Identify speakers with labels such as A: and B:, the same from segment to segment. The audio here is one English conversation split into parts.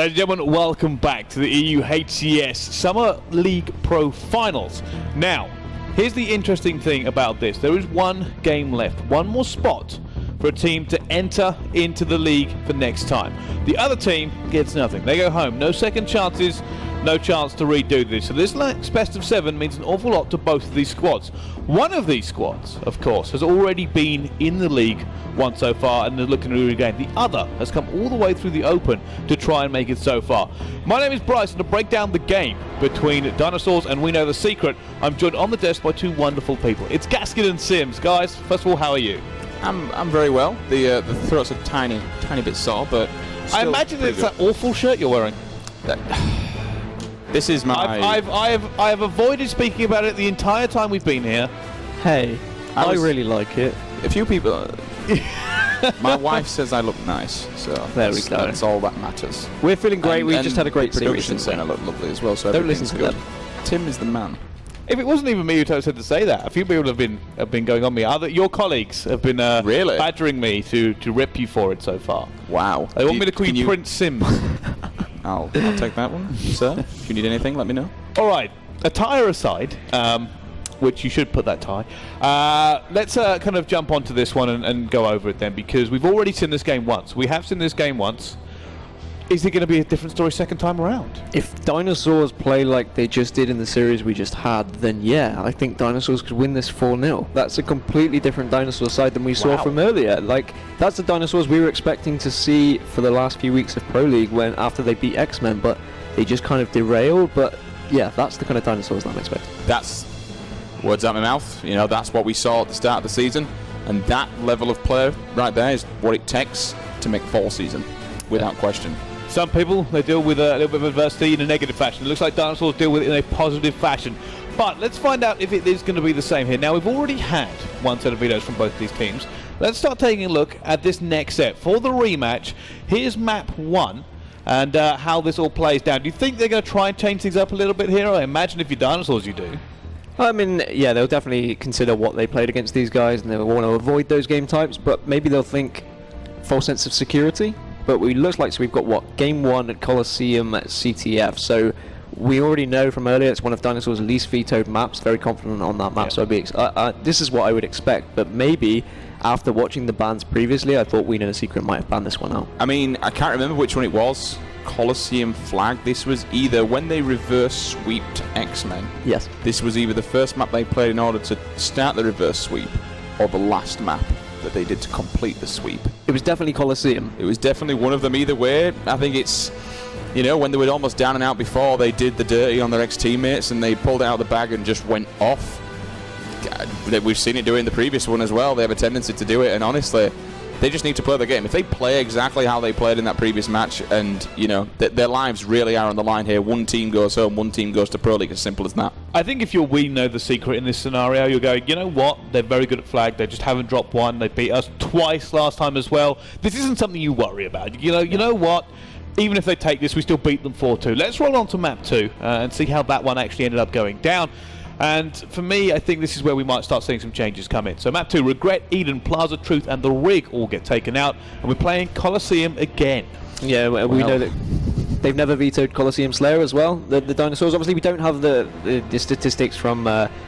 A: Ladies and gentlemen, welcome back to the EU HCS Summer League Pro Finals. Now, here's the interesting thing about this. There is one game left, one more spot for a team to enter into the league for next time. The other team gets nothing. They go home. No second chances, no chance to redo this. So this next best of 7 means an awful lot to both of these squads. One of these squads, of course, has already been in the league once so far and they're looking to do it again. The other has come all the way through the Open to try and make it so far. My name is Bryce, and to break down the game between Dinosaurs and We Know the Secret, I'm joined on the desk by two wonderful people. It's Gaskin and Sims. Guys, first of all, how are you?
B: I'm very well. The throat's a tiny bit sore, but
A: I imagine it's that awful shirt you're wearing.
B: This is my...
A: I have avoided speaking about it the entire time we've been here.
C: Hey, I really like it.
B: A few people... My wife says I look nice, so
C: there we go.
B: That's all that matters.
C: We're feeling great. We just had a great
B: production saying I look lovely as well, so
C: don't listen to
B: good.
C: them.
B: Tim is the man.
A: If it wasn't even me who said to say that, a few people have been going on me. Your colleagues have been
B: really
A: badgering me to rip you for it so far.
B: Wow.
A: They want me to call you Prince Sims.
B: I'll take that one, sir. If you need anything, let me know.
A: All right. Attire aside, which you should put that tie. Let's kind of jump onto this one and go over it then, because we've already seen this game once. We have seen this game once. Is it going to be a different story second time around?
C: If Dinosaurs play like they just did in the series we just had, then yeah, I think Dinosaurs could win this 4-0. That's a completely different Dinosaur side than we saw from earlier. Like, that's the Dinosaurs we were expecting to see for the last few weeks of Pro League when after they beat X-Men, but they just kind of derailed. But yeah, that's the kind of Dinosaurs that I'm expecting.
B: That's words out of my mouth. You know, that's what we saw at the start of the season, and that level of play right there is what it takes to make fall season, without question.
A: Some people, they deal with a little bit of adversity in a negative fashion. It looks like Dinosaurs deal with it in a positive fashion. But let's find out if it is going to be the same here. Now, we've already had one set of videos from both these teams. Let's start taking a look at this next set. For the rematch, here's map 1 and how this all plays down. Do you think they're going to try and change things up a little bit here? I imagine if you're Dinosaurs, you do.
C: I mean, yeah, they'll definitely consider what they played against these guys and they'll want to avoid those game types, but maybe they'll think full sense of security. But it looks like we've got, what, Game 1 at Coliseum at CTF. So we already know from earlier it's one of Dinosaurs' least vetoed maps. Very confident on that map. Yeah. So this is what I would expect. But maybe after watching the bans previously, I thought We Know the Secret might have banned this one out.
B: I mean, I can't remember which one it was. Coliseum flag. This was either when they reverse sweeped X-Men.
C: Yes.
B: This was either the first map they played in order to start the reverse sweep or the last map that they did to complete the sweep.
C: It was definitely Coliseum.
B: It was definitely one of them either way. I think it's, you know, when they were almost down and out before, they did the dirty on their ex-teammates and they pulled it out of the bag and just went off. God, we've seen it do it in the previous one as well. They have a tendency to do it, and honestly, they just need to play the game. If they play exactly how they played in that previous match, and, you know, their lives really are on the line here. One team goes home, one team goes to Pro League, as simple as that.
A: I think if We Know the Secret in this scenario, you're going, you know what, they're very good at flag, they just haven't dropped one, they beat us twice last time as well. This isn't something you worry about. You know what, even if they take this, we still beat them 4-2. Let's roll on to map 2 and see how that one actually ended up going down. And for me, I think this is where we might start seeing some changes come in. So map 2, Regret, Eden, Plaza, Truth and the Rig all get taken out, and we're playing Coliseum again.
C: Yeah, we know that they've never vetoed Coliseum Slayer as well. The Dinosaurs, obviously we don't have the statistics from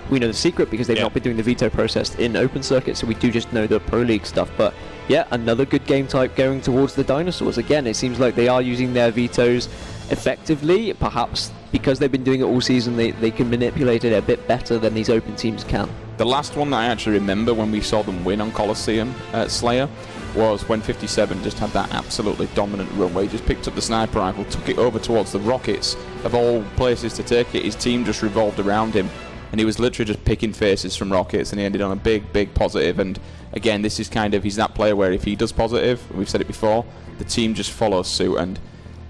C: We Know the Secret because they've not been doing the veto process in open circuit, so we do just know the Pro League stuff. But yeah, another good game type going towards the Dinosaurs. Again, it seems like they are using their vetoes effectively. Perhaps because they've been doing it all season, they can manipulate it a bit better than these open teams can.
B: The last one that I actually remember when we saw them win on Coliseum Slayer was when 57 just had that absolutely dominant run where he just picked up the sniper rifle, took it over towards the Rockets, of all places to take it. His team just revolved around him and he was literally just picking faces from Rockets, and he ended on a big positive. And again, this is kind of, he's that player where if he does positive, we've said it before, the team just follows suit. And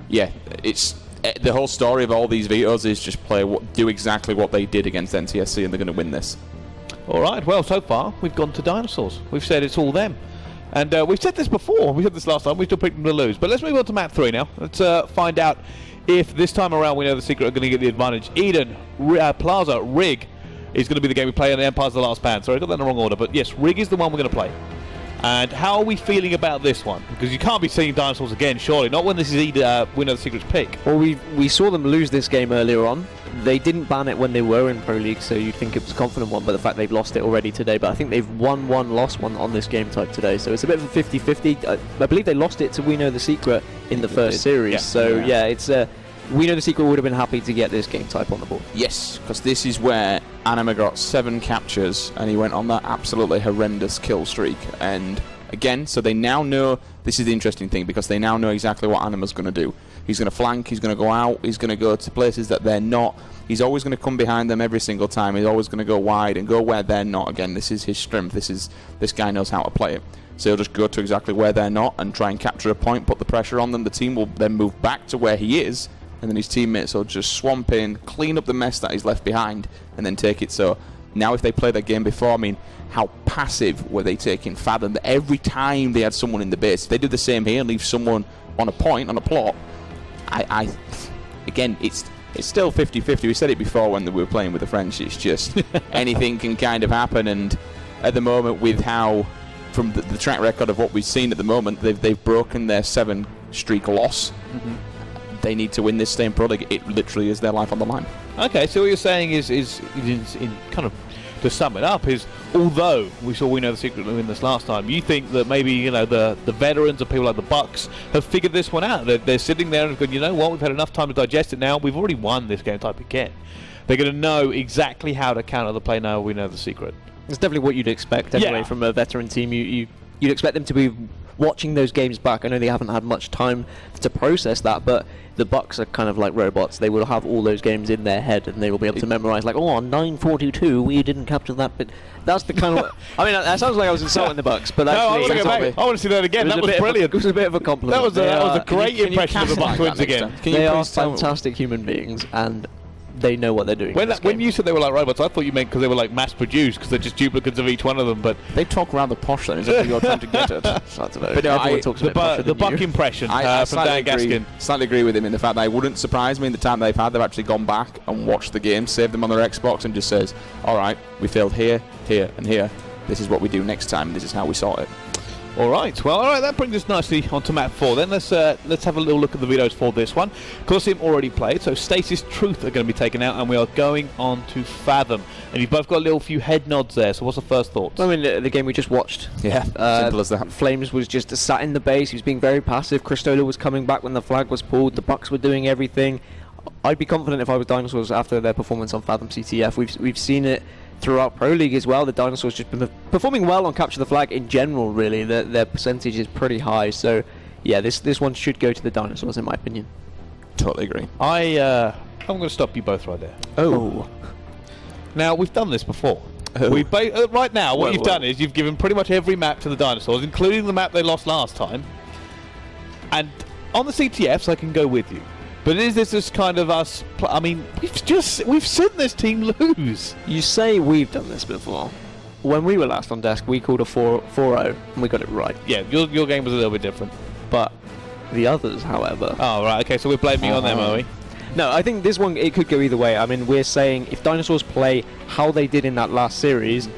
B: yeah, it's the whole story of all these vetoes is just do exactly what they did against NTSC, and they're going to win this.
A: All right, well, so far we've gone to Dinosaurs. We've said it's all them. And we've said this before. We said this last time. We still picked them to lose. But let's move on to map 3 now. Let's find out if this time around We Know the Secret are going to get the advantage. Eden, Plaza, Rig is going to be the game we play, and Empire's the last band. Sorry, I got that in the wrong order. But yes, Rig is the one we're going to play. And how are we feeling about this one? Because you can't be seeing Dinosaurs again, surely. Not when this is Winner of the Secret's pick.
C: Well, we saw them lose this game earlier on. They didn't ban it when they were in Pro League, so you'd think it was a confident one, but the fact they've lost it already today. But I think they've won one, lost one on this game type today, so it's a bit of a 50-50. I believe they lost it to We Know the Secret in the first series,
A: yeah.
C: so yeah, it's We Know the Secret would have been happy to get this game type on the board.
B: Yes, because this is where Anima got 7 captures, and he went on that absolutely horrendous kill streak. And again, so they now know, this is the interesting thing, because they now know exactly what Anima's going to do. He's going to flank, he's going to go out, he's going to go to places that they're not. He's always going to come behind them every single time. He's always going to go wide and go where they're not. Again, this is his strength. This guy knows how to play it. So he'll just go to exactly where they're not and try and capture a point, put the pressure on them. The team will then move back to where he is, and then his teammates will just swamp in, clean up the mess that he's left behind, and then take it. So now if they play their game before, I mean, how passive were they taking Fathom? That every time they had someone in the base, if they do the same here and leave someone on a point, on a plot, again, it's still 50-50. We said it before when we were playing with the French. It's just anything can kind of happen, and at the moment, with how, from the track record of what we've seen at the moment, they've broken their 7-streak loss. They need to win this stay in Pro League. It literally is their life on the line.
A: Okay, so what you're saying is in kind of, to sum it up, is although we saw We Know the Secret win this last time, you think that maybe the veterans or people like the Bucks have figured this one out. They're sitting there and going, you know what, we've had enough time to digest it now. We've already won this game type again. They're going to know exactly how to counter the play now. We Know the Secret.
C: It's definitely what you'd expect anyway from a veteran team. You'd expect them to be watching those games back. I know they haven't had much time to process that, but the Bucks are kind of like robots. They will have all those games in their head, and they will be able to memorize, like, oh, on 9:42 we didn't capture that, but that's the kind of... I mean, that sounds like I was insulting the Bucks, but actually...
A: No, I want to go back. I want to see that again. That was brilliant.
C: It was a bit of a compliment.
A: That was a great impression of the Bucks wins again.
C: They are fantastic human beings, and they know what they're doing.
A: When you said they were like robots, I thought you meant because they were like mass-produced, because they're just duplicates of each one of them. But
B: they talk rather posh, then. Is that what you're trying to get at?
C: I don't know. But no, everyone talks a bit posher
A: the
C: than
A: Buck
C: you.
A: impression
B: I
A: from Dan Gaskin.
B: Slightly agree with him in the fact that it wouldn't surprise me in the time they've had. They've actually gone back and watched the game, saved them on their Xbox, and just says, all right, we failed here, here, and here. This is what we do next time. This is how we sort it.
A: All right, that brings us nicely onto map 4. Then let's have a little look at the videos for this one. Colosseum already played, so Stasis, Truth are going to be taken out, and we are going on to Fathom. And you've both got a little few head nods there. So what's the first thoughts?
C: I mean, the game we just watched.
B: Yeah, simple as that.
C: Flames was just sat in the base. He was being very passive. Cristola was coming back when the flag was pulled. The Bucks were doing everything. I'd be confident if I was Dinosaurs after their performance on Fathom CTF. We've seen it throughout Pro League as well. The Dinosaurs just been performing well on Capture the Flag in general, really. Their percentage is pretty high, so yeah, this one should go to the Dinosaurs in my opinion.
B: Totally agree.
A: I'm going to stop you both right there.
C: Oh.
A: Now, we've done this before.
B: Oh.
A: Right now, what you've done is you've given pretty much every map to the Dinosaurs, including the map they lost last time. And on the CTFs, I can go with you. But is this just kind of us? I mean, we've seen this team lose.
C: You say we've done this before. When we were last on desk, we called a 4-0, and we got it right.
A: Yeah, your game was a little bit different.
C: But the others, however...
A: Oh, right, okay, so we're blaming on them, are we?
C: No, I think this one, it could go either way. I mean, we're saying if Dinosaurs play how they did in that last series,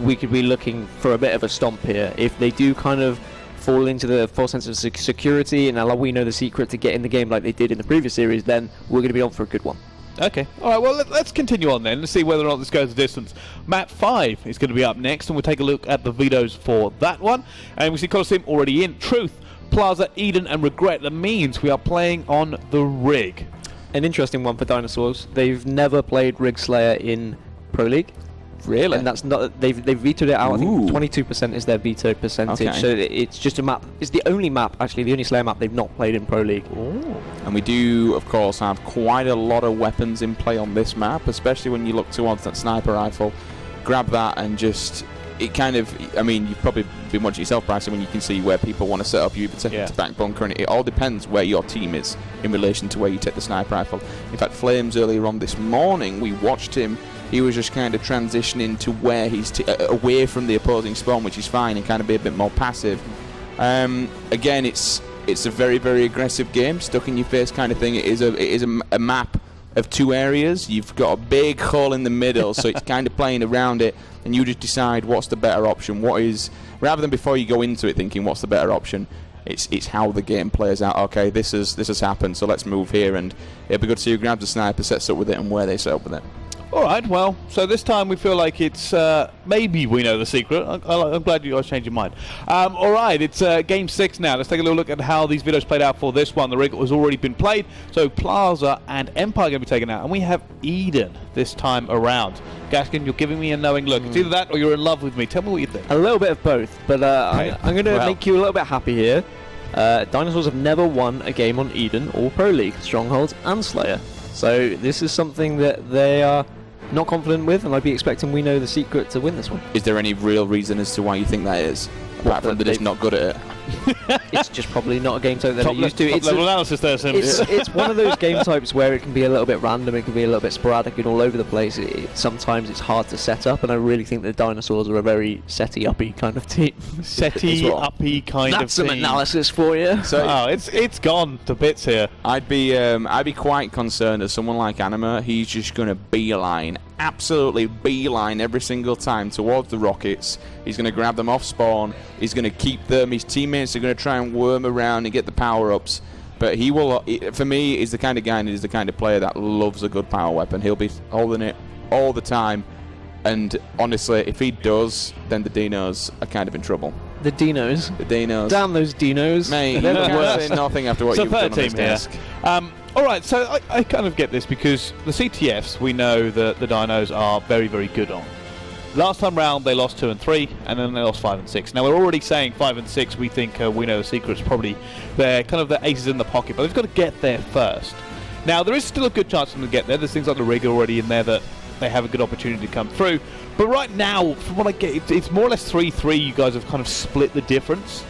C: we could be looking for a bit of a stomp here. If they do kind of fall into the false sense of security and allow We Know the Secret to get in the game like they did in the previous series, then we're going to be on for a good one.
A: Okay. All right, well, let's continue on then. Let's see whether or not this goes the distance. Map 5 is going to be up next, and we'll take a look at the vetoes for that one. And we see Colosseum already in. Truth, Plaza, Eden, and Regret. That means we are playing on the Rig.
C: An interesting one for Dinosaurs. They've never played Rig Slayer in Pro League.
B: Really?
C: And that's not, they've vetoed it out.
B: Ooh.
C: I think 22% is their veto percentage.
B: Okay.
C: So it's just a map. It's the only map, actually, the only Slayer map they've not played in Pro League.
A: Ooh.
B: And we do, of course, have quite a lot of weapons in play on this map, especially when you look towards that sniper rifle. Grab that and just... It kind of... I mean, you've probably been watching yourself, Bryson, when you can see where people want to set up you to back bunker, and it all depends where your team is in relation to where you take the sniper rifle. In fact, Flames, earlier on this morning, we watched him. He was just kind of transitioning to where he's away from the opposing spawn, which is fine, and kind of be a bit more passive. Again, it's a very, very aggressive game, stuck in your face kind of thing. It is a map of two areas. You've got a big hole in the middle, so it's kind of playing around it, and you just decide what's the better option. Rather than before you go into it thinking what's the better option, it's how the game plays out. Okay, this has happened, so let's move here, and it'll be good to see who grabs the sniper, sets up with it, and where they set up with it.
A: All right, well, so this time we feel like it's maybe we know the secret. I'm glad you guys changed your mind. All right, it's Game 6 now. Let's take a little look at how these videos played out for this one. The rig has already been played, so Plaza and Empire are going to be taken out, and we have Eden this time around. Gaskin, you're giving me a knowing look. It's either that or you're in love with me. Tell me what you think.
C: A little bit of both, but I'm going to make you a little bit happy here. Dinosaurs have never won a game on Eden or Pro League, Strongholds and Slayer. So this is something that they are not confident with, and I'd be expecting We Know the Secret to win this one.
B: Is there any real reason as to why you think that is? Apart from they're just not good at it.
C: It's just probably not a game type that they're used to.
A: Top level analysis there, Sim.
C: It's one of those game types where it can be a little bit random, it can be a little bit sporadic and all over the place. Sometimes it's hard to set up, and I really think the Dinosaurs are a very SETI-uppy kind of team.
A: SETI-uppy kind of team.
C: That's some analysis for you.
A: So it's gone to bits here.
B: I'd be quite concerned as someone like Anima. He's just going to absolutely beeline every single time towards the rockets. He's going to grab them off spawn. He's going to keep them. His teammates are going to try and worm around and get the power-ups. But he will, for me, is the kind of guy and is the kind of player that loves a good power weapon. He'll be holding it all the time. And honestly, if he does, then the Dinos are kind of in trouble.
C: The Dinos?
B: The Dinos.
C: Damn those Dinos.
B: Mate, you can't say nothing after what you've done on this desk.
A: All right, so I kind of get this because the CTFs we know that the Dinos are very, very good on. Last time round they lost 2 and 3, and then they lost 5 and 6. Now we're already saying 5 and 6. We think We Know the Secret's probably they're kind of the aces in the pocket, but they've got to get there first. Now there is still a good chance for them to get there. There's things like the rig already in there that they have a good opportunity to come through. But right now, from what I get, it's more or less 3-3. You guys have kind of split the difference,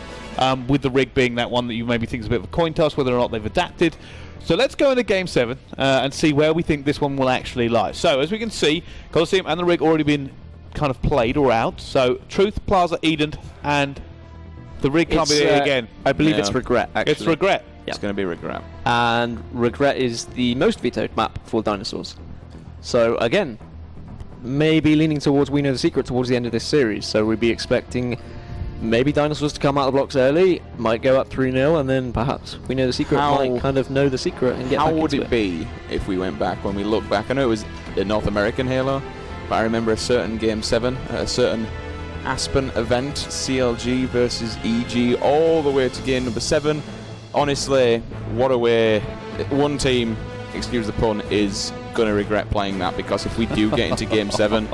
A: with the rig being that one that you maybe think is a bit of a coin toss, whether or not they've adapted. So let's go into Game 7 and see where we think this one will actually lie. So as we can see, Coliseum and the rig already been kind of played or out. So Truth, Plaza, Eden, and the rig can't be there again.
C: I believe it's Regret, actually.
A: It's Regret.
B: It's going to be Regret.
C: And Regret is the most vetoed map for Dinosaurs. So again, maybe leaning towards We Know the Secret towards the end of this series. So we'd be expecting maybe Dinosaurs to come out of the blocks early, might go up 3-0, and then perhaps We Know the Secret might kind of know the secret and get back into it.
B: How would it be if we went back, when we look back? I know it was the North American Halo, but I remember a certain Game 7, a certain Aspen event, CLG versus EG, all the way to game number 7. Honestly, what a way. One team, excuse the pun, is going to regret playing that, because if we do get into Game 7,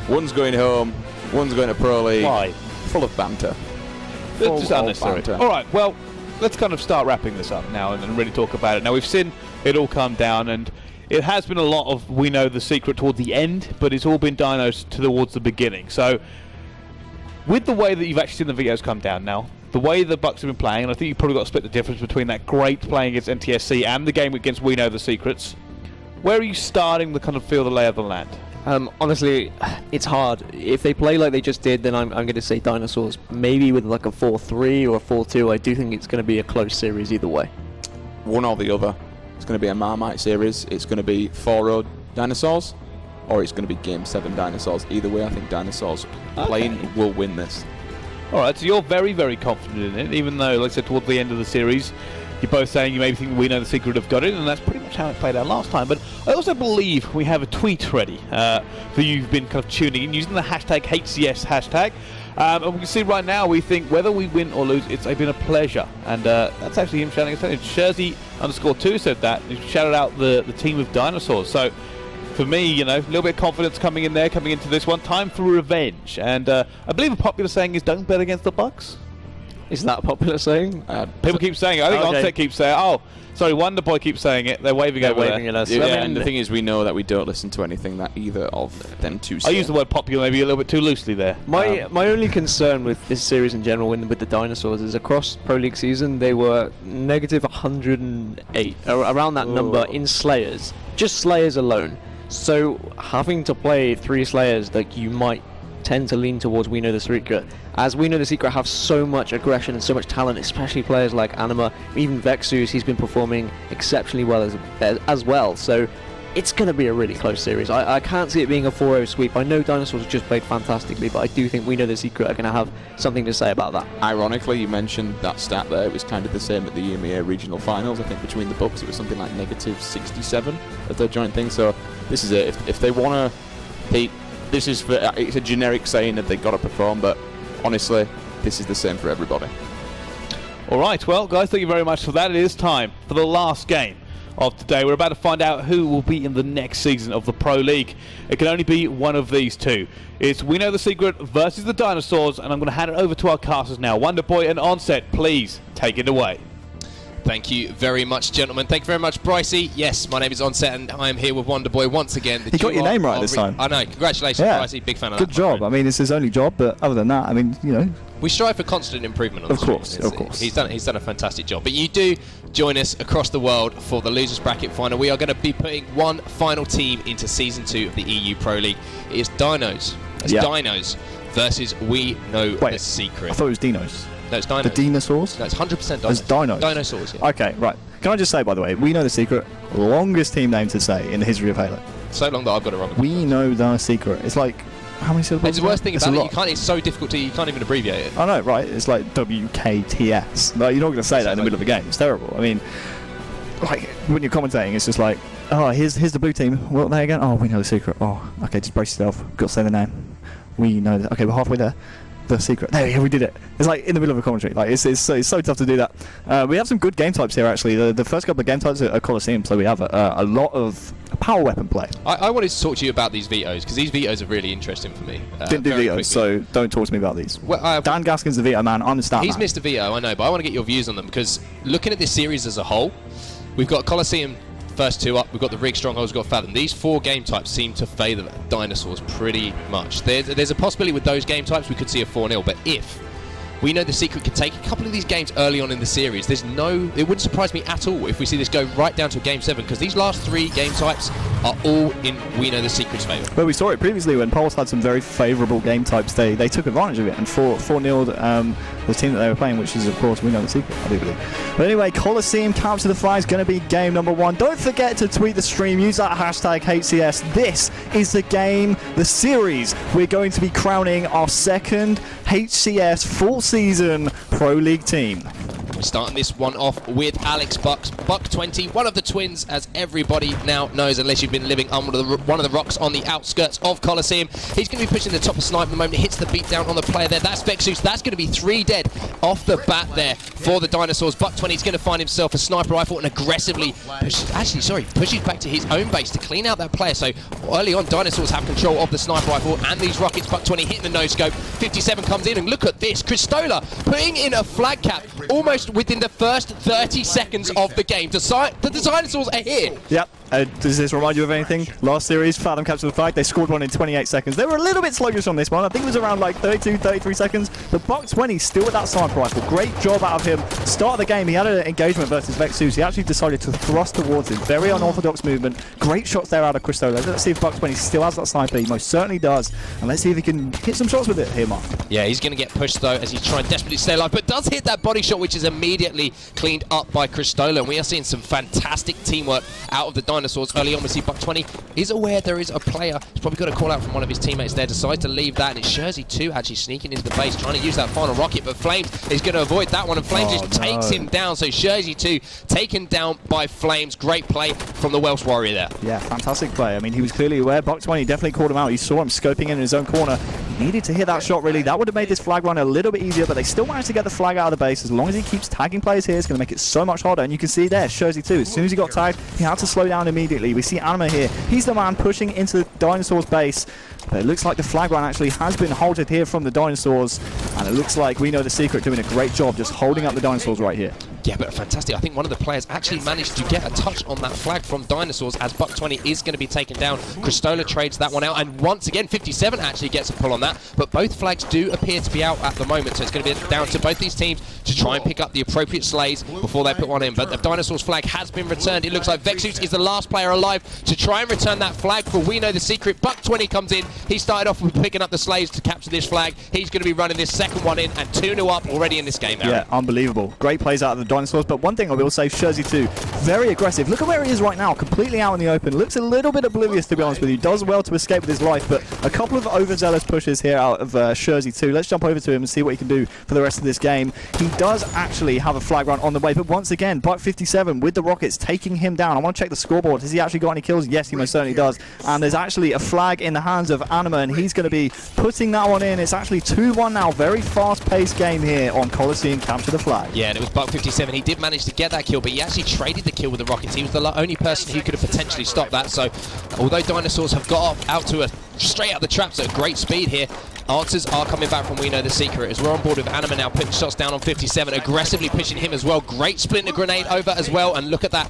B: one's going home, one's going to Pro League.
A: Why?
B: Full of banter.
A: It's just unnecessary. All right, well, let's kind of start wrapping this up now and really talk about it. Now, we've seen it all come down, and it has been a lot of We Know the Secret towards the end, but it's all been Dinos towards the beginning. So, with the way that you've actually seen the videos come down now, the way the Bucks have been playing, and I think you've probably got to split the difference between that great playing against NTSC and the game against We Know the Secrets, where are you starting to kind of feel the lay of the land?
C: Honestly, it's hard. If they play like they just did, then I'm going to say Dinosaurs. Maybe with like a 4-3 or a 4-2. I do think it's going to be a close series either way.
B: One or the other. It's going to be a Marmite series. It's going to be 4-0 Dinosaurs, or it's going to be Game 7 Dinosaurs. Either way, I think Dinosaurs playing will win this.
A: All right, so you're very, very confident in it, even though, like I said, towards the end of the series, you're both saying you maybe think We Know the Secret have got it, and that's pretty much how it played out last time. But I also believe we have a tweet ready for you've been kind of tuning in using the hashtag HCS hashtag. And we can see right now, we think whether we win or lose, it's been a pleasure. And that's actually him shouting it. Sherzy_2 said that. He shouted out the team of Dinosaurs. So for me, you know, a little bit of confidence coming in there, coming into this one. Time for revenge. And I believe a popular saying is don't bet against the Bucks.
C: Is that a popular saying?
A: People keep saying it. I think Onset keeps saying it. Oh, sorry, Wonderboy keeps saying it. They're waving over there.
C: At us.
B: Yeah, and the thing is, we know that we don't listen to anything that either of them two say.
A: I use the word popular maybe a little bit too loosely there.
C: My only concern with this series in general, with the Dinosaurs, is across Pro League season they were negative 108, around that number in Slayers, just Slayers alone. So having to play 3 Slayers, like, you might tend to lean towards We Know the Secret, as We Know the Secret have so much aggression and so much talent, especially players like Anima, even Vexus. He's been performing exceptionally well as well. So it's going to be a really close series. I can't see it being a 4-0 sweep. I know Dinosaurs just played fantastically, but I do think We Know The Secret are going to have something to say about that.
B: Ironically, you mentioned that stat there. It was kind of the same at the EMEA regional finals. I think between the books it was something like -67 at their joint thing. So this is it. If they want to, this is for, it's a generic saying that they've got to perform, but honestly, this is the same for everybody.
A: All right, well, guys, thank you very much for that. It is time for the last game of today. We're about to find out who will be in the next season of the Pro League. It can only be one of these two. It's We Know The Secret versus the Dinosaurs, and I'm going to hand it over to our casters now. Wonderboy and Onset, please take it away.
D: Thank you very much, gentlemen. Thank you very much, Brycey. Yes, my name is Onset, and I am here with Wonderboy once again.
E: You got your name right this time.
D: I know. Congratulations, Brycey. Big fan of that.
E: Good job. I mean, it's his only job, but other than that, I mean, you know.
D: We strive for constant improvement on the stream.
E: Of course.
D: He's done a fantastic job. But you do join us across the world for the Losers Bracket Final. We are going to be putting one final team into Season 2 of the EU Pro League. It is Dinos. It's Dinos versus We Know The Secret.
E: I thought it was Dinos.
D: No, it's Dinos.
E: The Dinosaurs?
D: No, it's 100% Dinos.
E: It's Dinos.
D: Dinosaurs, yeah.
E: Okay, right. Can I just say, by the way, We Know The Secret, longest team name to say in the history of Halo.
D: So long that I've got it wrong.
E: We Know The Secret. It's like, how many syllables?
D: It's the worst thing about it, it's so difficult you can't even abbreviate it.
E: I know, right? It's like WKTS. Like, you're not going to say that in the middle of a game. It's terrible. I mean, like, when you're commentating, it's just like, oh, here's the blue team. What are they again? Oh, We Know The Secret. Oh, okay, just brace yourself. Got to say the name. We know that. Okay, we're halfway there. The secret. There we did it. It's like in the middle of a commentary. Like it's so tough to do that. We have some good game types here actually. The first couple of game types are Colosseum, so we have a lot of power weapon play.
D: I wanted to talk to you about these vetoes because these vetoes are really interesting for me.
E: Didn't do vetoes, so don't talk to me about these.
D: Well,
E: Dan Gaskin's the veto man. I'm the stat
D: He's
E: man.
D: missed a veto, I know, but I want to get your views on them because looking at this series as a whole, we've got Colosseum first two up, we've got the Rig Strongholds, we've got Fathom. These four game types seem to favour the Dinosaurs pretty much. There's a possibility with those game types we could see a 4-0, but if We Know The Secret can take a couple of these games early on in the series, it wouldn't surprise me at all if we see this go right down to a Game 7, because these last three game types are all in We Know The Secret's favour.
E: Well, we saw it previously when Pulse had some very favourable game types. They took advantage of it and 4-0'd the team that they were playing, which is, of course, We Know The Secret, I do believe. But anyway, Colosseum Capture the Flag is going to be game number 1. Don't forget to tweet the stream. Use that hashtag HCS. This is the game, the series. We're going to be crowning our second HCS full season Pro League team.
D: We're starting this one off with Alex Buck20, one of the twins, as everybody now knows, unless you've been living under one of the rocks on the outskirts of Colosseum. He's going to be pushing the top of Snipe the moment it hits the beat down on the player there. That's Vexus. That's going to be 3 dead off the bat there for the Dinosaurs. Buck20 is going to find himself a sniper rifle and aggressively pushes back to his own base to clean out that player. So early on, Dinosaurs have control of the sniper rifle and these rockets. Buck20 hitting the no-scope. 57 comes in, and look at this. Cristola putting in a flag cap almost within the first 30 seconds of the game. The Dinosaurs are here.
E: Yep. Does this remind you of anything? Last series, Fathom captured the flag. They scored one in 28 seconds. They were a little bit sluggish on this one. I think it was around like 32, 33 seconds. But Buck20 still with that sniper rifle. Great job out of him. Start of the game, he had an engagement versus Vexus. He actually decided to thrust towards him. Very unorthodox movement. Great shots there out of Cristola. Let's see if Buck20 still has that sniper. He most certainly does. And let's see if he can hit some shots with it here, Mark.
D: Yeah, he's going to get pushed though as he's trying desperately to stay alive. But does hit that body shot, which is immediately cleaned up by Cristola. And we are seeing some fantastic teamwork out of the Dinosaurs early on. We see Buck20 is aware there is a player. He's probably got a call out from one of his teammates there. Decides to leave that, and it's Jersey 2 actually sneaking into the base, trying to use that final rocket, but Flames is going to avoid that one, and Flames just takes him down. So Jersey 2 taken down by Flames. Great play from the Welsh Warrior there.
E: Yeah, fantastic play. I mean, he was clearly aware. Buck20 definitely called him out. He saw him scoping in his own corner. He needed to hit that shot, really. That would have made this flag run a little bit easier, but they still managed to get the flag out of the base. As long as he keeps tagging players here, it's going to make it so much harder. And you can see there, Jersey 2, as soon as he got tagged, he had to slow down immediately. We see Anima here. He's the man pushing into the Dinosaurs base. But it looks like the flag run actually has been halted here from the Dinosaurs. And it looks like We Know The Secret doing a great job just holding up the Dinosaurs right here.
D: Yeah, but fantastic. I think one of the players actually managed to get a touch on that flag from Dinosaurs as Buck20 is going to be taken down. Cristola trades that one out, and once again 57 actually gets a pull on that, but both flags do appear to be out at the moment, so it's going to be down to both these teams to try and pick up the appropriate slays before they put one in. But the Dinosaurs flag has been returned. It looks like Vexus is the last player alive to try and return that flag for We Know The Secret. Buck20 comes in. He started off with picking up the slays to capture this flag. He's going to be running this second one in, and 2-0 up already in this game, Aaron.
E: Yeah, unbelievable. Great plays out of the Dinosaurs, but one thing I will say, Jersey 2, very aggressive. Look at where he is right now, completely out in the open. Looks a little bit oblivious, to be honest with you. Does well to escape with his life, but a couple of overzealous pushes here out of Shurzy too. Let's jump over to him and see what he can do for the rest of this game. He does actually have a flag run on the way, but once again, Buck57 with the rockets taking him down. I want to check the scoreboard. Has he actually got any kills? Yes, he most certainly does. And there's actually a flag in the hands of Anima, and he's going to be putting that one in. It's actually 2-1 now. Very fast-paced game here on Coliseum Capture the Flag.
D: Yeah, and it was Buck57. He did manage to get that kill, but he actually traded the kill with the rockets. He was the only person who could have potentially stopped that. So, although Dinosaurs have got out to a straight out the traps at a great speed here, answers are coming back from We Know the Secret as we're on board with Anima now, putting shots down on 57, aggressively pushing him as well. Great splinter grenade over as well, and look at that,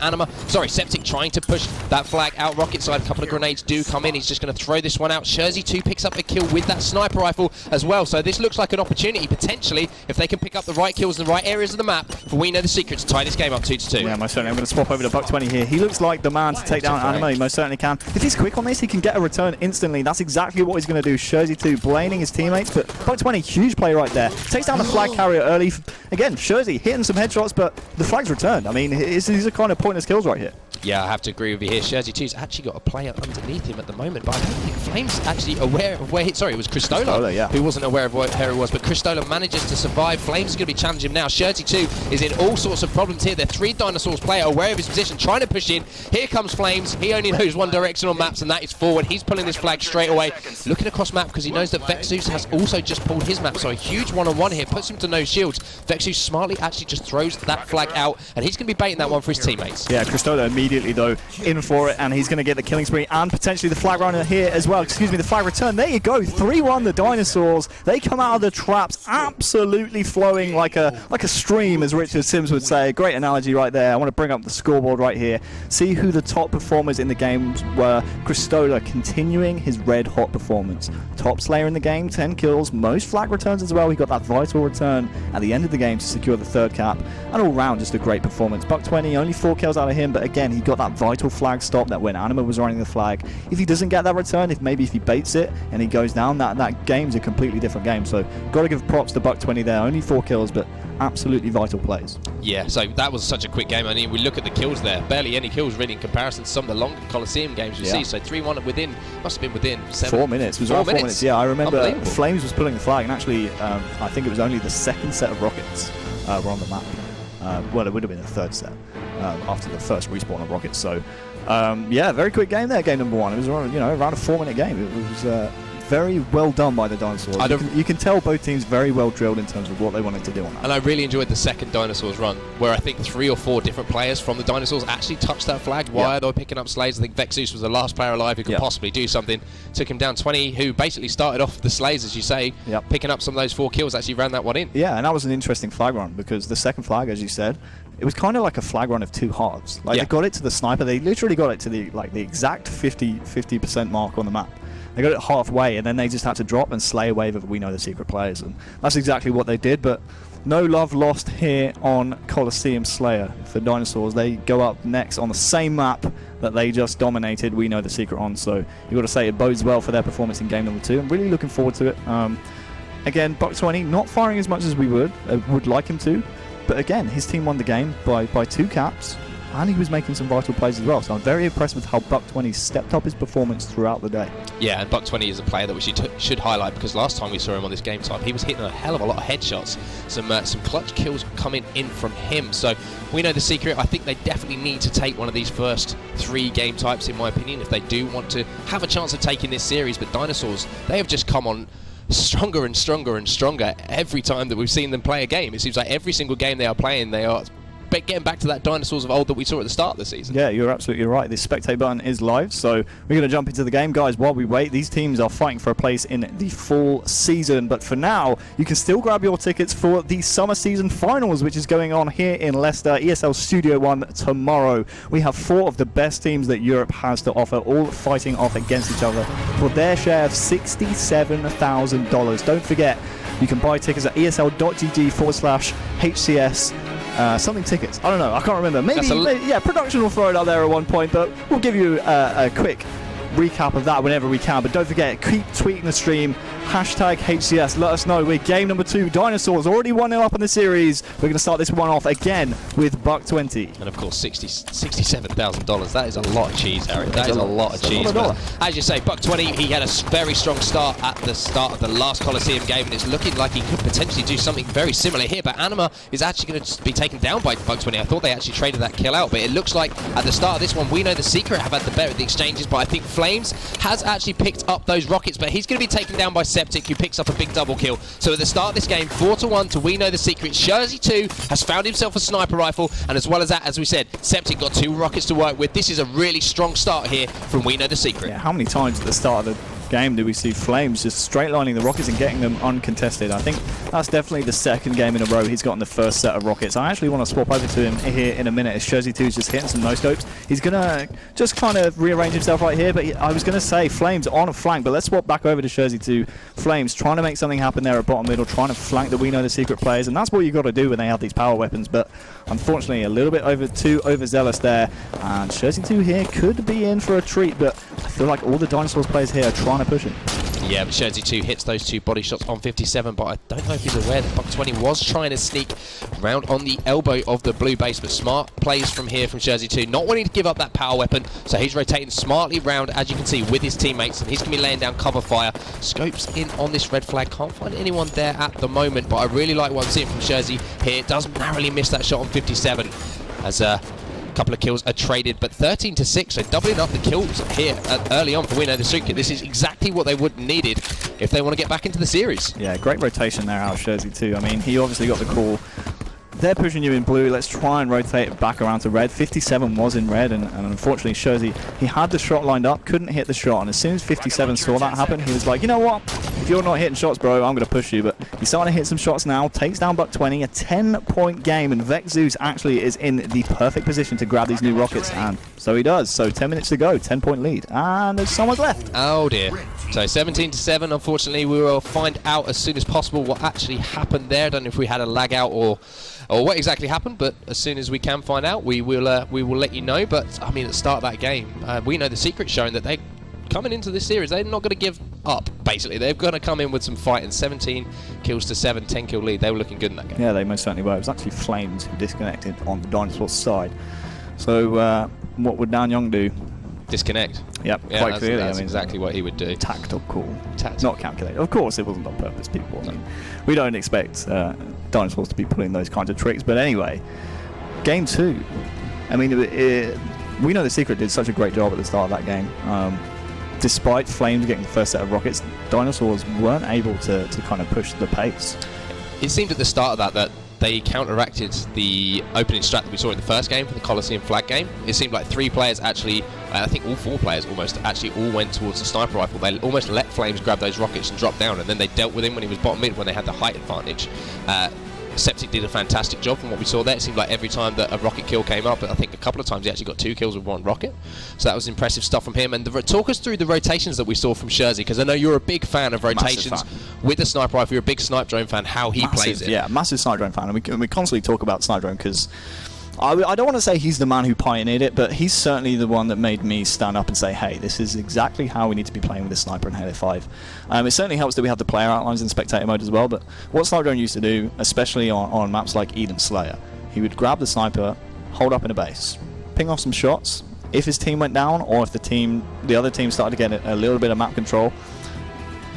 D: Septic trying to push that flag out rocket side. A couple of grenades do come in. He's just going to throw this one out. Shurzy 2 picks up a kill with that sniper rifle as well, so this looks like an opportunity potentially, if they can pick up the right kills in the right areas of the map, for We Know the Secret to tie this game up 2-2.
E: Yeah, most certainly. I'm going to swap over to Buck20 here. He looks like the man to take down Anima. He most certainly can. If he's quick on this, he can get a return instantly. That's exactly what he's going to do. Shurzy 2 blaming his teammates, but Buck20, huge play right there. Takes down the flag carrier early. Again, Shurzy hitting some headshots, but the flag's returned. I mean, these are kind of pointless kills right here.
D: Yeah, I have to agree with you here. Shurzy 2's actually got a player underneath him at the moment, but I don't think Flame's actually aware of where sorry, it was Cristola
E: yeah,
D: who wasn't aware of where he was, but Cristola manages to survive. Flame's going to be challenging him now. Shurzy 2 is in all sorts of problems here. They're 3 Dinosaurs player, aware of his position, trying to push in. Here comes Flames. He only knows one direction on maps, and that is forward. He's pulling this flag straight away, looking across map because he knows that Vexus has also just pulled his map, so a huge one-on-one here, puts him to no shields. Vexus smartly actually just throws that flag out, and he's going to be baiting that one for his teammates.
E: Yeah, Cristola immediately, though, in for it, and he's going to get the killing spree and potentially the flag runner here as well. Excuse me, the flag return. There you go, 3-1 the Dinosaurs. They come out of the traps absolutely flowing like a stream, as Richard Sims would say. Great analogy right there. I want to bring up the scoreboard right here. See who the top performers in the game were. Cristola continuing his red-hot performance. Top Slayer in the game, 10 kills, most flag returns as well. He got that vital return at the end of the game to secure the 3rd cap, and all round just a great performance. Buck20, only 4 kills out of him, but again, he got that vital flag stop that when Anima was running the flag. If he doesn't get that return, if he baits it and he goes down, that game's a completely different game. So got to give props to Buck20 there. Only 4 kills, but absolutely vital plays.
D: Yeah, so that was such a quick game. I mean, we look at the kills there. Barely any kills really in comparison to some of the longer Coliseum games we see. So 3-1 within, must have been within
E: 4 minutes. It was around 4 minutes. Yeah, I remember Flames was pulling the flag, and actually I think it was only the 2nd set of rockets were on the map. Well, it would have been the 3rd set after the first respawn of rockets. So yeah, very quick game there, game number 1. It was around, around a 4-minute game. It was very well done by the Dinosaurs. You can tell both teams very well drilled in terms of what they wanted to do on that.
D: And I really enjoyed the second Dinosaurs run, where I think 3 or 4 different players from the Dinosaurs actually touched that flag while they were picking up Slays. I think Vexus was the last player alive who could possibly do something. Took him down. 20, who basically started off the Slays, as you say, picking up some of those 4 kills, actually ran that one in.
E: Yeah, and that was an interesting flag run, because the second flag, as you said, it was kind of like a flag run of 2 halves. Like they got it to the sniper, they literally got it to the exact 50% mark on the map. They got it halfway, and then they just had to drop and slay a wave of We Know the Secret players, and that's exactly what they did. But no love lost here on Coliseum Slayer for Dinosaurs. They go up next on the same map that they just dominated We Know the Secret on, so you've got to say it bodes well for their performance in game number 2. I'm really looking forward to it. Again, Buck20 not firing as much as we would like him to, but again, his team won the game by 2 caps, and he was making some vital plays as well. So I'm very impressed with how Buck20 stepped up his performance throughout the day. Yeah,
D: and Buck20 is a player that we should highlight, because last time we saw him on this game type, he was hitting a hell of a lot of headshots. Some clutch kills coming in from him. So We Know the Secret. I think they definitely need to take one of these first 3 game types, in my opinion, if they do want to have a chance of taking this series. But Dinosaurs, they have just come on stronger and stronger and stronger every time that we've seen them play a game. It seems like every single game they are playing, they are getting back to that Dinosaurs of old that we saw at the start of the season.
E: Yeah, you're absolutely right. The spectate button is live, so we're going to jump into the game, guys. While we wait, these teams are fighting for a place in the full season, but for now, you can still grab your tickets for the summer season finals, which is going on here in Leicester, ESL Studio 1 tomorrow. We have 4 of the best teams that Europe has to offer, all fighting off against each other for their share of $67,000. Don't forget, you can buy tickets at esl.gg/HCS. Something tickets. I don't know. I can't remember. Maybe, yeah, production will throw it out there at one point, but we'll give you a quick recap of that whenever we can. But don't forget, keep tweeting the stream. Hashtag HCS. Let us know. We're game number 2. Dinosaurs already 1-0 up in the series. We're going to start this one off again with Buck 20.
D: And of course, $67,000. That is a lot of cheese, Harry. That is a lot of cheese. But as you say, Buck 20, he had a very strong start at the start of the last Coliseum game, and it's looking like he could potentially do something very similar here. But Anima is actually going to be taken down by Buck 20. I thought they actually traded that kill out, but it looks like at the start of this one, we know the Secret have had the better of the exchanges, but I think Flames has actually picked up those rockets, but he's going to be taken down by Septic, who picks up a big double kill. So at the start of this game, 4-1 to We Know the Secret. Jersey 2 has found himself a sniper rifle, and as well as that, as we said, Septic got 2 rockets to work with. This is a really strong start here from We Know the Secret.
E: Yeah, how many times at the start of the game do we see Flames just straight lining the rockets and getting them uncontested? I think that's definitely the second game in a row he's gotten the first set of rockets. I actually want to swap over to him here in a minute as Jersey 2 is just hitting some no-scopes. He's going to just kind of rearrange himself right here, but I was going to say Flames on a flank, but let's swap back over to Jersey 2. Flames trying to make something happen there at bottom middle, trying to flank the We Know the Secret players, and that's what you got to do when they have these power weapons, but unfortunately a little bit too overzealous there, and Jersey 2 here could be in for a treat, but I feel like all the Dinosaurs players here are trying to push him.
D: Yeah, but Jersey 2 hits those 2 body shots on 57, but I don't know if he's aware that Buck 20 was trying to sneak round on the elbow of the blue base, but smart plays from here from Jersey 2, not wanting to give up that power weapon, so he's rotating smartly round, as you can see, with his teammates, and he's going to be laying down cover fire. Scopes in on this red flag, can't find anyone there at the moment, but I really like what I'm seeing from Jersey here. Does narrowly miss that shot on 57, as couple of kills are traded, but 13-6, so doubling up the kills here early on for We Know the Secret. This is exactly what they would have needed if they want to get back into the series.
E: Yeah, great rotation there out of Jersey 2. I mean, he obviously got the call. They're pushing you in blue. Let's try and rotate it back around to red. 57 was in red, and unfortunately, Jersey, he had the shot lined up, couldn't hit the shot. And as soon as 57 saw that happen, he was like, you know what? If you're not hitting shots, bro, I'm going to push you. But he's starting to hit some shots now. Takes down Buck 20, a 10-point game. And Vex Zeus actually is in the perfect position to grab these new rockets. And so he does. So 10 minutes to go, 10-point lead. And there's someone's left.
D: Oh, dear. So 17-7, unfortunately, we will find out as soon as possible what actually happened there. I don't know if we had a lag out or what exactly happened, but as soon as we can find out, we will let you know. But I mean, at the start of that game, We Know the Secret showing that they coming into this series, they're not going to give up. Basically, they're going to come in with some fight. And 17 kills to 7, 10-kill lead. They were looking good in that game.
E: Yeah, they most certainly were. It was actually Flames who disconnected on the Dinosaurs side. So what would Dan Young do?
D: Disconnect.
E: Yep,
D: yeah,
E: quite clearly.
D: That's exactly what he would do.
E: Tactical, not calculated. Of course, it wasn't on purpose, people. I mean, we don't expect Dinosaurs to be pulling those kinds of tricks. But anyway, game 2. I mean, We Know the Secret did such a great job at the start of that game. Despite Flames getting the first set of rockets, Dinosaurs weren't able to kind of push the pace.
D: It seemed at the start of that they counteracted the opening strat that we saw in the first game for the Coliseum flag game. It seemed like 3 players actually, I think all 4 players almost, actually all went towards the sniper rifle. They almost let Flames grab those rockets and drop down, and then they dealt with him when he was bottom mid when they had the height advantage. Septic did a fantastic job from what we saw there. It seemed like every time that a rocket kill came up, I think a couple of times he actually got 2 kills with 1 rocket. So that was impressive stuff from him. And talk us through the rotations that we saw from Jersey, because I know you're a big fan of rotations with the sniper rifle. You're a big sniper drone fan, how he plays it. Yeah,
E: massive sniper drone fan. And we constantly talk about sniper drone because I don't want to say he's the man who pioneered it, but he's certainly the one that made me stand up and say, hey, this is exactly how we need to be playing with a sniper in Halo 5. It certainly helps that we have the player outlines in spectator mode as well, but what Sniper Drone used to do, especially on maps like Eden Slayer, he would grab the sniper, hold up in a base, ping off some shots. If his team went down, or if the other team started to get a little bit of map control,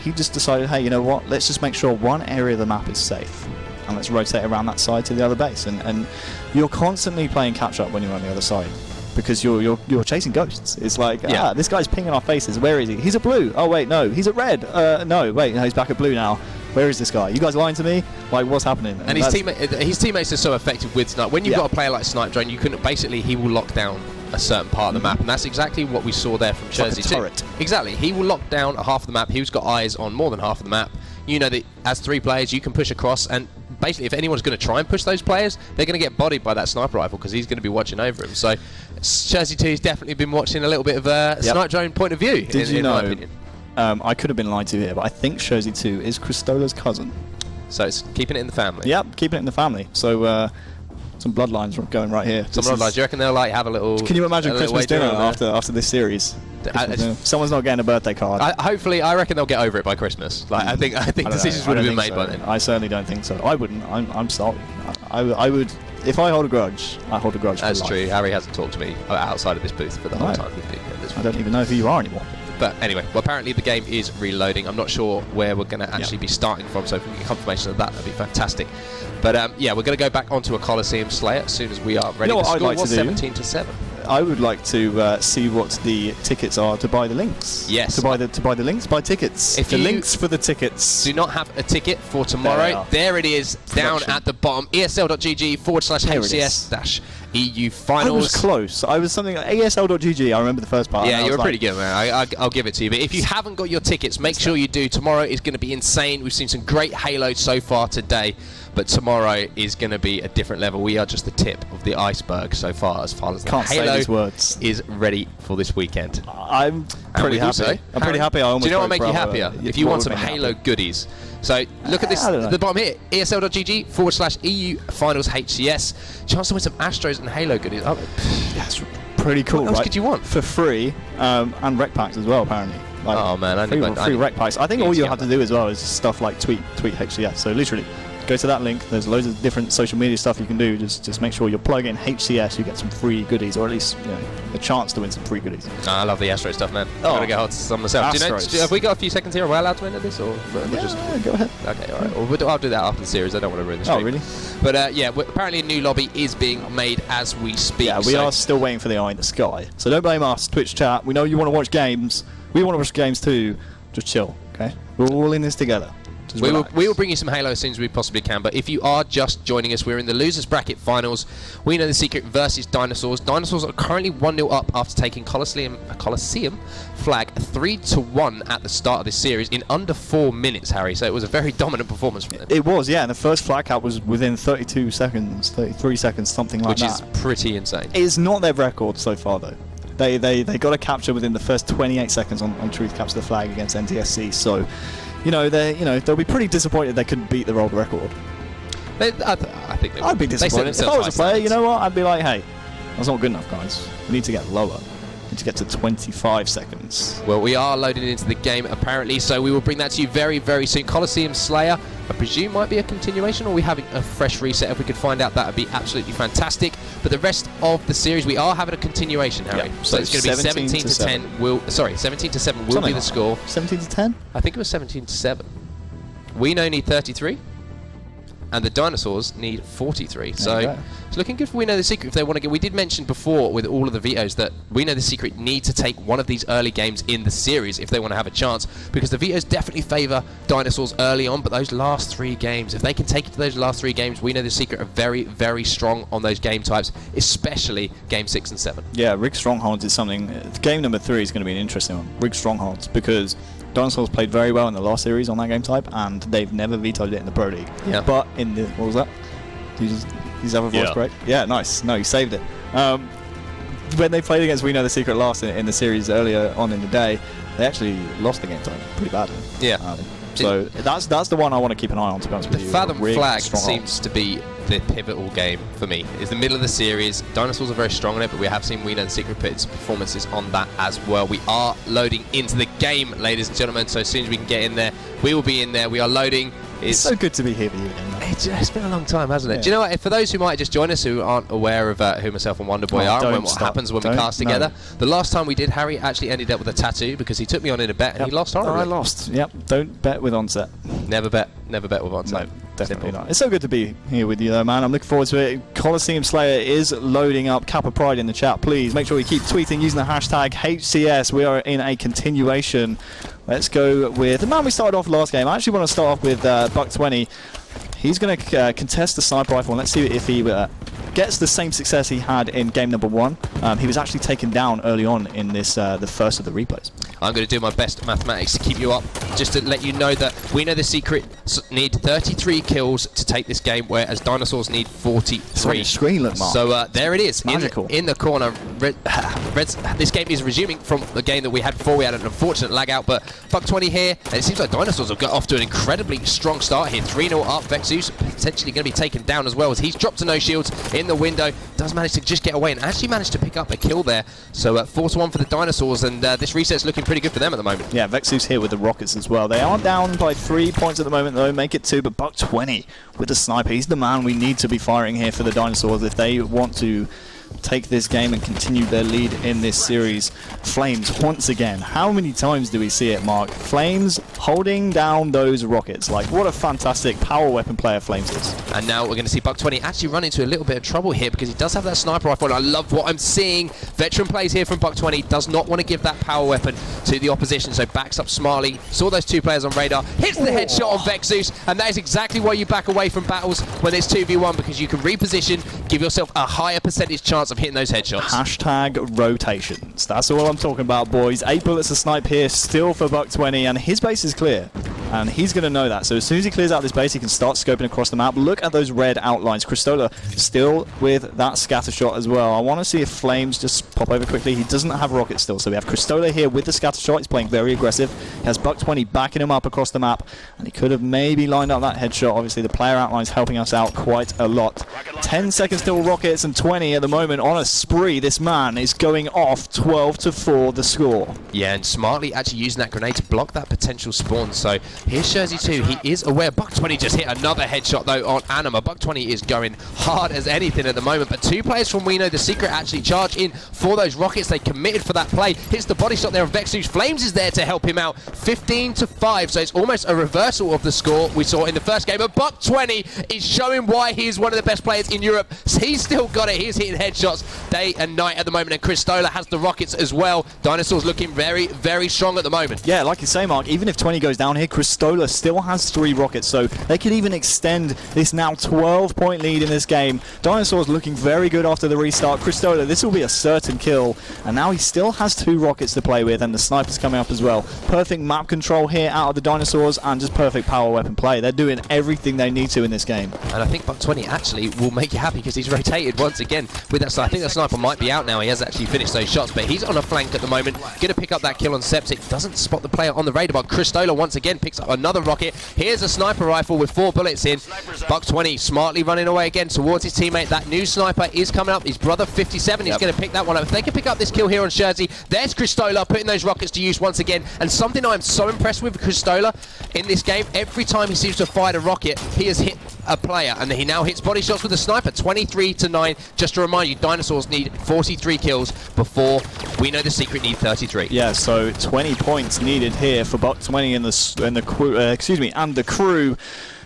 E: he just decided, hey, you know what, let's just make sure one area of the map is safe. And let's rotate around that side to the other base. And you're constantly playing catch up when you're on the other side, because you're chasing ghosts. It's like, this guy's pinging our faces. Where is he? He's at blue. Oh wait, no, he's at red. No, wait, no, he's back at blue now. Where is this guy? You guys lying to me? Like, what's happening?
D: And his teammates are so effective with Snipe. When you've got a player like Snipe Drone, you can basically, he will lock down a certain part of the map, and that's exactly what we saw there from Jersey too. Exactly, he will lock down a half of the map. He's got eyes on more than half of the map. You know that as 3 players, you can push across, and basically, if anyone's going to try and push those players, they're going to get bodied by that sniper rifle because he's going to be watching over him. So, Jersey 2's definitely been watching a little bit of a Snipe Drone point of view.
E: Did you
D: in
E: know?
D: My opinion.
E: I could have been lied to here, but I think Jersey 2 is Cristola's cousin.
D: So it's keeping it in the family.
E: Yep, keeping it in the family. So bloodlines going right here.
D: Some bloodlines. Do you reckon they'll like have a little?
E: Can you imagine Christmas dinner after this series? Someone's not getting a birthday card.
D: Hopefully, I reckon they'll get over it by Christmas. Like I think decisions would have been made by then.
E: I certainly don't think so. I wouldn't. I'm sorry. I would. If I hold a grudge, I hold a grudge.
D: That's
E: for life.
D: true. Harry hasn't talked to me outside of this booth for the whole time we've been here.
E: I don't even know who you are anymore.
D: But anyway, well, apparently the game is reloading. I'm not sure where we're going to actually be starting from, so if we can get confirmation of that, that'd be fantastic. But yeah, we're going to go back onto a Coliseum Slayer as soon as we are ready. The score was 17-7.
E: I would like to see what the tickets are to buy the links.
D: Yes.
E: To buy the links, buy tickets.
D: If
E: the links for the tickets.
D: Do not have a ticket for tomorrow. There it is, down at the bottom. ESL.gg/HCS-EU finals.
E: I was close. I was something like ESL.gg. I remember the first part.
D: Yeah, you were pretty good, man. I'll give it to you. But if you haven't got your tickets, make sure you do. Tomorrow is going to be insane. We've seen some great Halo so far today, but tomorrow is going to be a different level. We are just the tip of the iceberg so far as the Halo is ready for this weekend.
E: I'm pretty happy. I'm pretty happy. I almost
D: do you know what will make you happier? If you want some Halo goodies. So look at this at the bottom here, ESL.gg/EU finals HCS. Chance to win some Astros and Halo goodies. Oh,
E: that's pretty cool.
D: What else could you want?
E: For free, and rec packs as well, apparently. Like,
D: oh man, I
E: free rec packs. I think all you have to do as well is stuff like tweet HCS. So literally, go to that link. There's loads of different social media stuff you can do. Just make sure you plug in HCS. You get some free goodies, or at least a chance to win some free goodies.
D: I love the Astro stuff, man. I'm gonna go hold some myself. Have we got a few seconds here? Are we allowed to enter this, or
E: go ahead.
D: Okay, all right. Well, I'll do that after the series. I don't want to ruin the stream.
E: Oh, really?
D: But yeah, apparently a new lobby is being made as we speak.
E: Yeah, we are still waiting for the eye in the sky. So don't blame us, Twitch chat. We know you want to watch games. We want to watch games too. Just chill, okay? We're all in this together.
D: We will bring you some Halo as soon as we possibly can, but if you are just joining us, we're in the losers bracket finals. We know the secret versus Dinosaurs. Dinosaurs are currently 1-0 up after taking Coliseum flag 3-1 at the start of this series in under 4 minutes, Harry. So it was a very dominant performance from them.
E: It was, yeah, and the first flag count was within 33 seconds, something like that.
D: Which is pretty insane.
E: It is not their record so far, though. They got a capture within the first 28 seconds on Truth capture the flag against NTSC, so they'll be pretty disappointed they couldn't beat the world record.
D: I think
E: I'd be disappointed. If I was a player, you know what? I'd be like, hey, that's not good enough, guys. We need to get lower. We need to get to 25 seconds.
D: Well, we are loading into the game, apparently, so we will bring that to you very, very soon. Coliseum Slayer, I presume, might be a continuation, or are we having a fresh reset? If we could find out, that would be absolutely fantastic. But the rest of the series, we are having a continuation, Harry.
E: Yeah,
D: so it's going to be 17-10. 17-7 will be the score.
E: 17-10?
D: I think it was 17-7. We know need 33. And the Dinosaurs need 43. So it's looking good for We Know the Secret if they want to get. We did mention before with all of the vetoes that We Know the Secret need to take one of these early games in the series if they want to have a chance, because the vetoes definitely favour Dinosaurs early on, but those last 3 games, if they can take it to those last 3 games, We Know the Secret are very, very strong on those game types, especially game 6 and 7.
E: Yeah, Rig Strongholds is something. Game number 3 is going to be an interesting one. Rig Strongholds, because Dinosaurs played very well in the last series on that game type, and they've never vetoed it in the Pro League. Yeah. But in the, what was that? Did you have a voice correct? Yeah, nice. No, you saved it. When they played against We Know the Secret last in the series earlier on in the day, they actually lost the game type pretty badly.
D: Yeah.
E: So that's the one I want to keep an eye on, to be honest with you.
D: The Fathom flag seems to be the pivotal game for me. It's the middle of the series. Dinosaurs are very strong on it, but we have seen We Know the Secret put its performances on that as well. We are loading into the game, ladies and gentlemen, so as soon as we can get in there, we will be in there. We are loading.
E: It's so good to be here with you again.
D: It's been a long time, hasn't it? Yeah. Do you know what? For those who might just join us who aren't aware of who myself and Wonderboy are and what happens when we cast together, the last time we did, Harry actually ended up with a tattoo because he took me on in a bet and he lost horribly.
E: I lost. Yep. Don't bet with Onset.
D: Never bet with Onset.
E: No, definitely not. It's so good to be here with you, though, man. I'm looking forward to it. Coliseum Slayer is loading up. Kappa Pride in the chat, please. Make sure you keep tweeting using the hashtag HCS. We are in a continuation. Let's go with the man we started off last game. I actually want to start off with Buck20. He's going to contest the sniper rifle, and let's see if he gets the same success he had in game number 1. He was actually taken down early on in this, the first of the replays.
D: I'm going to do my best mathematics to keep you up, just to let you know that We Know the Secret need 33 kills to take this game, whereas Dinosaurs need 43.
E: Screen look, Mark.
D: So there it is,
E: magical.
D: in the corner. This game is resuming from the game that we had before. We had an unfortunate lag out, but Buck 20 here, and it seems like Dinosaurs have got off to an incredibly strong start here. 3-0 up. Vexus potentially going to be taken down as well, as he's dropped to no shields in the window. Does manage to just get away and actually managed to pick up a kill there. So 4-1 for the Dinosaurs, and this reset's looking pretty good for them at the moment.
E: Yeah, Vexus here with the rockets as well. They are down by 3 points at the moment, though. Make it 2, but Buck 20 with the sniper. He's the man we need to be firing here for the Dinosaurs if they want to take this game and continue their lead in this series. Flames, once again, how many times do we see it, Mark? Flames holding down those rockets. Like, what a fantastic power weapon player Flames is.
D: And now we're going to see Buck 20 actually run into a little bit of trouble here, because he does have that sniper rifle, and I love what I'm seeing. Veteran plays here from Buck 20, does not want to give that power weapon to the opposition, so backs up smartly. Saw those two players on radar, hits the headshot on Vexus, and that is exactly why you back away from battles when it's 2v1, because you can reposition, give yourself a higher percentage chance of hitting those headshots.
E: Hashtag rotations. That's all I'm talking about, boys. 8 bullets a snipe here, still for Buck 20, and his base is clear. And he's going to know that. So as soon as he clears out this base, he can start scoping across the map. Look at those red outlines. Cristola still with that scatter shot as well. I want to see if Flames just pop over quickly. He doesn't have rockets still. So we have Cristola here with the scatter shot. He's playing very aggressive. He has Buck 20 backing him up across the map. And he could have maybe lined up that headshot. Obviously, the player outlines helping us out quite a lot. 10 seconds till rockets and 20 at the moment on a spree. This man is going off 12-4 the score.
D: Yeah, and smartly actually using that grenade to block that potential spawn. So here's Jersey 2. He is aware. Buck 20 just hit another headshot though on Anima. Buck 20 is going hard as anything at the moment, but two players from We Know the Secret actually charge in for those rockets. They committed for that play. Hits the body shot there on Vexus. Flames is there to help him out. 15-5, so it's almost a reversal of the score we saw in the first game. But Buck 20 is showing why he's one of the best players in Europe. He's still got it. He's hitting headshots day and night at the moment, and Cristola has the rockets as well. Dinosaurs looking very, very strong at the moment.
E: Yeah, like you say, Mark, even if 20 goes down here, Cristola still has 3 rockets, so they could even extend this now 12-point lead in this game. Dinosaurs looking very good after the restart. Cristola, this will be a certain kill, and now he still has 2 rockets to play with, and the sniper's coming up as well. Perfect map control here out of the Dinosaurs, and just perfect power weapon play. They're doing everything they need to in this game.
D: And I think Buck 20 actually will make you happy, because he's rotated once again with that sniper. I think that sniper might be out now. He has actually finished those shots, but he's on a flank at the moment. Going to pick up that kill on Septic. Doesn't spot the player on the radar, but Cristola once again picks up another rocket. Here's a sniper rifle with 4 bullets in. Buck 20 smartly running away again towards his teammate. That new sniper is coming up. His brother 57. He's going to pick that one up. If they can pick up this kill here on Jersey, there's Cristola putting those rockets to use once again. And something I'm so impressed with Cristola in this game, every time he seems to fire a rocket, he has hit a player, and he now hits body shots with the sniper. 23-9. Just to remind you, Dinosaurs need 43 kills before We Know the Secret need 33.
E: Yeah, so 20 points needed here for Buck 20 and the crew.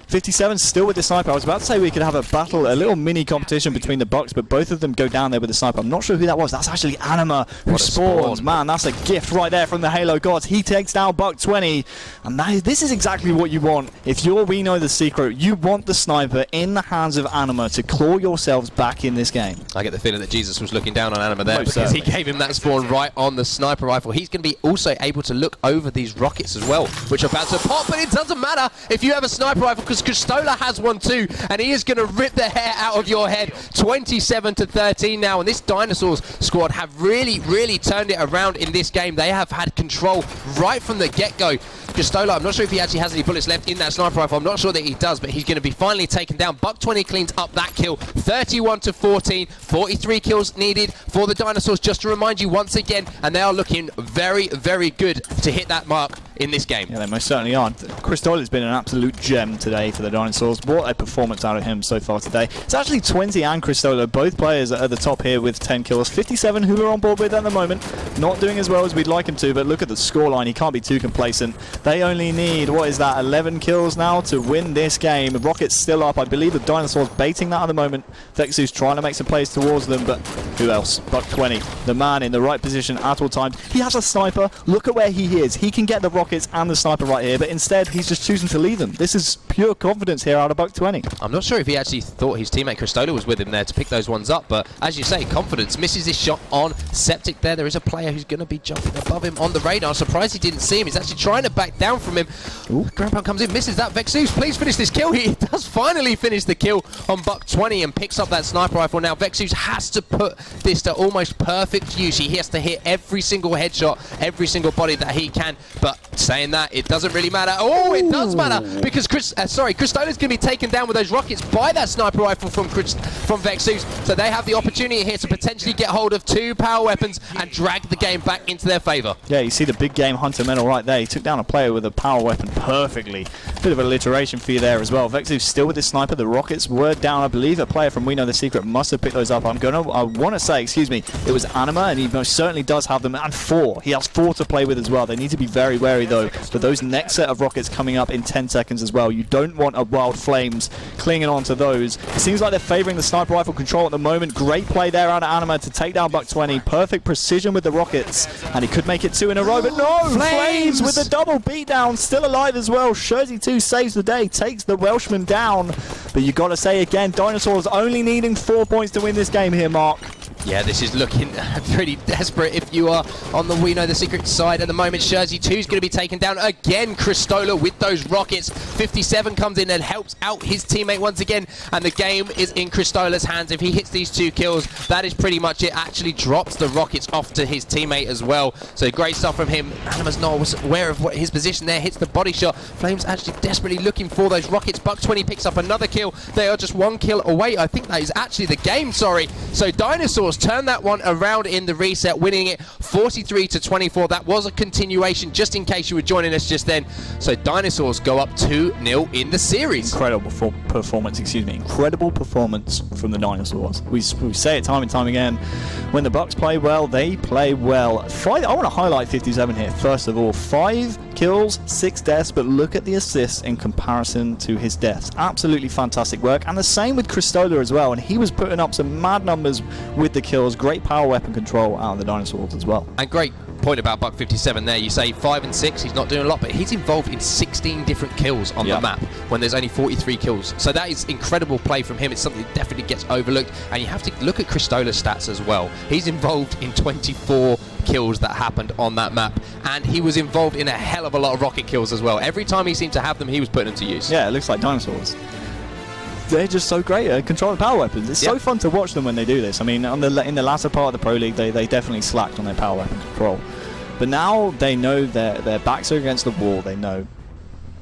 E: 57 still with the sniper. I was about to say we could have a battle, a little mini competition between the Bucks, but both of them go down there with the sniper. I'm not sure who that was. That's actually Anima who spawns. Man, that's a gift right there from the Halo gods. He takes down Buck 20, and this is exactly what you want. If you're We Know the Secret, you want the sniper in the hands of Anima to claw yourselves back in this game.
D: I get the feeling that Jesus was looking down on Anima there, because he gave him that spawn right on the sniper rifle. He's going to be also able to look over these rockets as well, which are about to pop, but it doesn't matter if you have a sniper rifle, because Cristola has one too, and he is going to rip the hair out of your head. 27-13 now, and this Dinosaurs squad have really, really turned it around in this game. They have had control right from the get-go. Cristola, I'm not sure if he actually has any bullets left in that sniper rifle. I'm not sure that he does, but he's going to be finally taken down. Buck 20 cleans up that kill. 31-14, 43 kills needed for the Dinosaurs, just to remind you once again, and they are looking very, very good to hit that mark in this game.
E: Yeah, they most certainly are. Cristola has been an absolute gem today for the Dinosaurs. What a performance out of him so far today. It's actually 20 and Cristola, both players at the top here with 10 kills. 57 who we're on board with at the moment. Not doing as well as we'd like him to, but look at the scoreline. He can't be too complacent. They only need, 11 kills now to win this game. The Rocket's still up. I believe the Dinosaurs baiting that at the moment. Vexus trying to make some plays towards them, but who else? Buck 20, the man in the right position at all times. He has a sniper. Look at where he is. He can get the rocket rockets and the sniper right here, but instead he's just choosing to leave them. This is pure confidence here out of Buck 20.
D: I'm not sure if he actually thought his teammate Cristola was with him there to pick those ones up, but as you say, confidence. Misses his shot on Septic there. There is a player who's going to be jumping above him on the radar. Surprised he didn't see him. He's actually trying to back down from him. Grandpa comes in, misses that. Vexus, please finish this kill. He does finally finish the kill on Buck 20 and picks up that sniper rifle. Now Vexus has to put this to almost perfect use. He has to hit every single headshot, every single body that he can, but saying that, it doesn't really matter. Oh, it does matter, because Cristola's going to be taken down with those rockets by that sniper rifle from Vexus, so they have the opportunity here to potentially get hold of 2 power weapons and drag the game back into their favour.
E: Yeah, you see the big game Hunter medal right there. He took down a player with a power weapon perfectly. Bit of alliteration for you there as well. Vexus still with his sniper. The rockets were down. I believe a player from We Know the Secret must have picked those up. I want to say, excuse me, it was Anima, and he most certainly does have them, and 4. He has 4 to play with as well. They need to be very wary though for those next set of rockets coming up in 10 seconds as well. You don't want a Wild Flames clinging on to those. It seems like they're favouring the sniper rifle control at the moment. Great play there out of Anima to take down Buck 20. Perfect precision with the rockets, and he could make it 2 in a row, but no! Flames with the double beatdown, still alive as well. Jersey 2 saves the day, takes the Welshman down. But you got to say again, Dinosaurs only needing 4 points to win this game here, Mark.
D: Yeah, this is looking pretty desperate if you are on the We Know the Secret side at the moment. Jersey 2 is going to be taken down again. Cristola with those rockets. 57 comes in and helps out his teammate once again, and the game is in Cristola's hands. If he hits these 2 kills, that is pretty much it. Actually drops the rockets off to his teammate as well. So great stuff from him. Anima's not aware of what his position there. Hits the body shot. Flames actually desperately looking for those rockets. Buck 20 picks up another kill. They are just 1 kill away. I think that is actually the game, sorry. So Dinosaurs turn that one around in the reset, winning it 43-24. That was a continuation, just in case you were joining us just then. So Dinosaurs go up 2-0 in the series.
E: Incredible performance, excuse me. Incredible performance from the Dinosaurs. We say it time and time again. When the Bucks play well, they play well. I want to highlight 57 here. First of all, 5 kills, 6 deaths, but look at the assists in comparison to his deaths. Absolutely fantastic work. And the same with Cristola as well. And he was putting up some mad numbers with the kills. Great power weapon control out of the Dinosaurs as well.
D: And great point about Buck 57 there. You say 5 and 6, he's not doing a lot, but he's involved in 16 different kills on the map when there's only 43 kills. So that is incredible play from him. It's something that definitely gets overlooked, and you have to look at Cristola's stats as well. He's involved in 24 kills that happened on that map, and he was involved in a hell of a lot of rocket kills as well. Every time he seemed to have them, he was putting them to use.
E: Yeah, it looks like Dinosaurs. They're just so great at controlling power weapons. It's so fun to watch them when they do this. I mean, in the latter part of the Pro League, they definitely slacked on their power weapon control. But now they know their backs are against the wall. They know,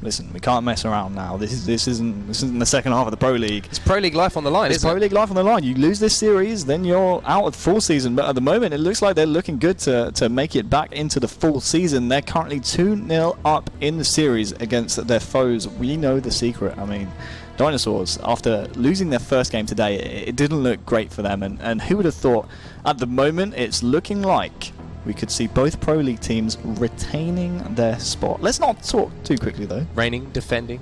E: listen, we can't mess around now. This isn't the second half of the Pro League.
D: It's Pro League life on the line, isn't it?
E: It's Pro League life on the line. You lose this series, then you're out of full season. But at the moment, it looks like they're looking good to make it back into the full season. They're currently 2-0 up in the series against their foes. We know the secret. I mean, Dinosaurs, after losing their first game today, it didn't look great for them. And who would have thought? At the moment, it's looking like we could see both Pro League teams retaining their spot. Let's not talk too quickly, though.
D: Reigning, defending,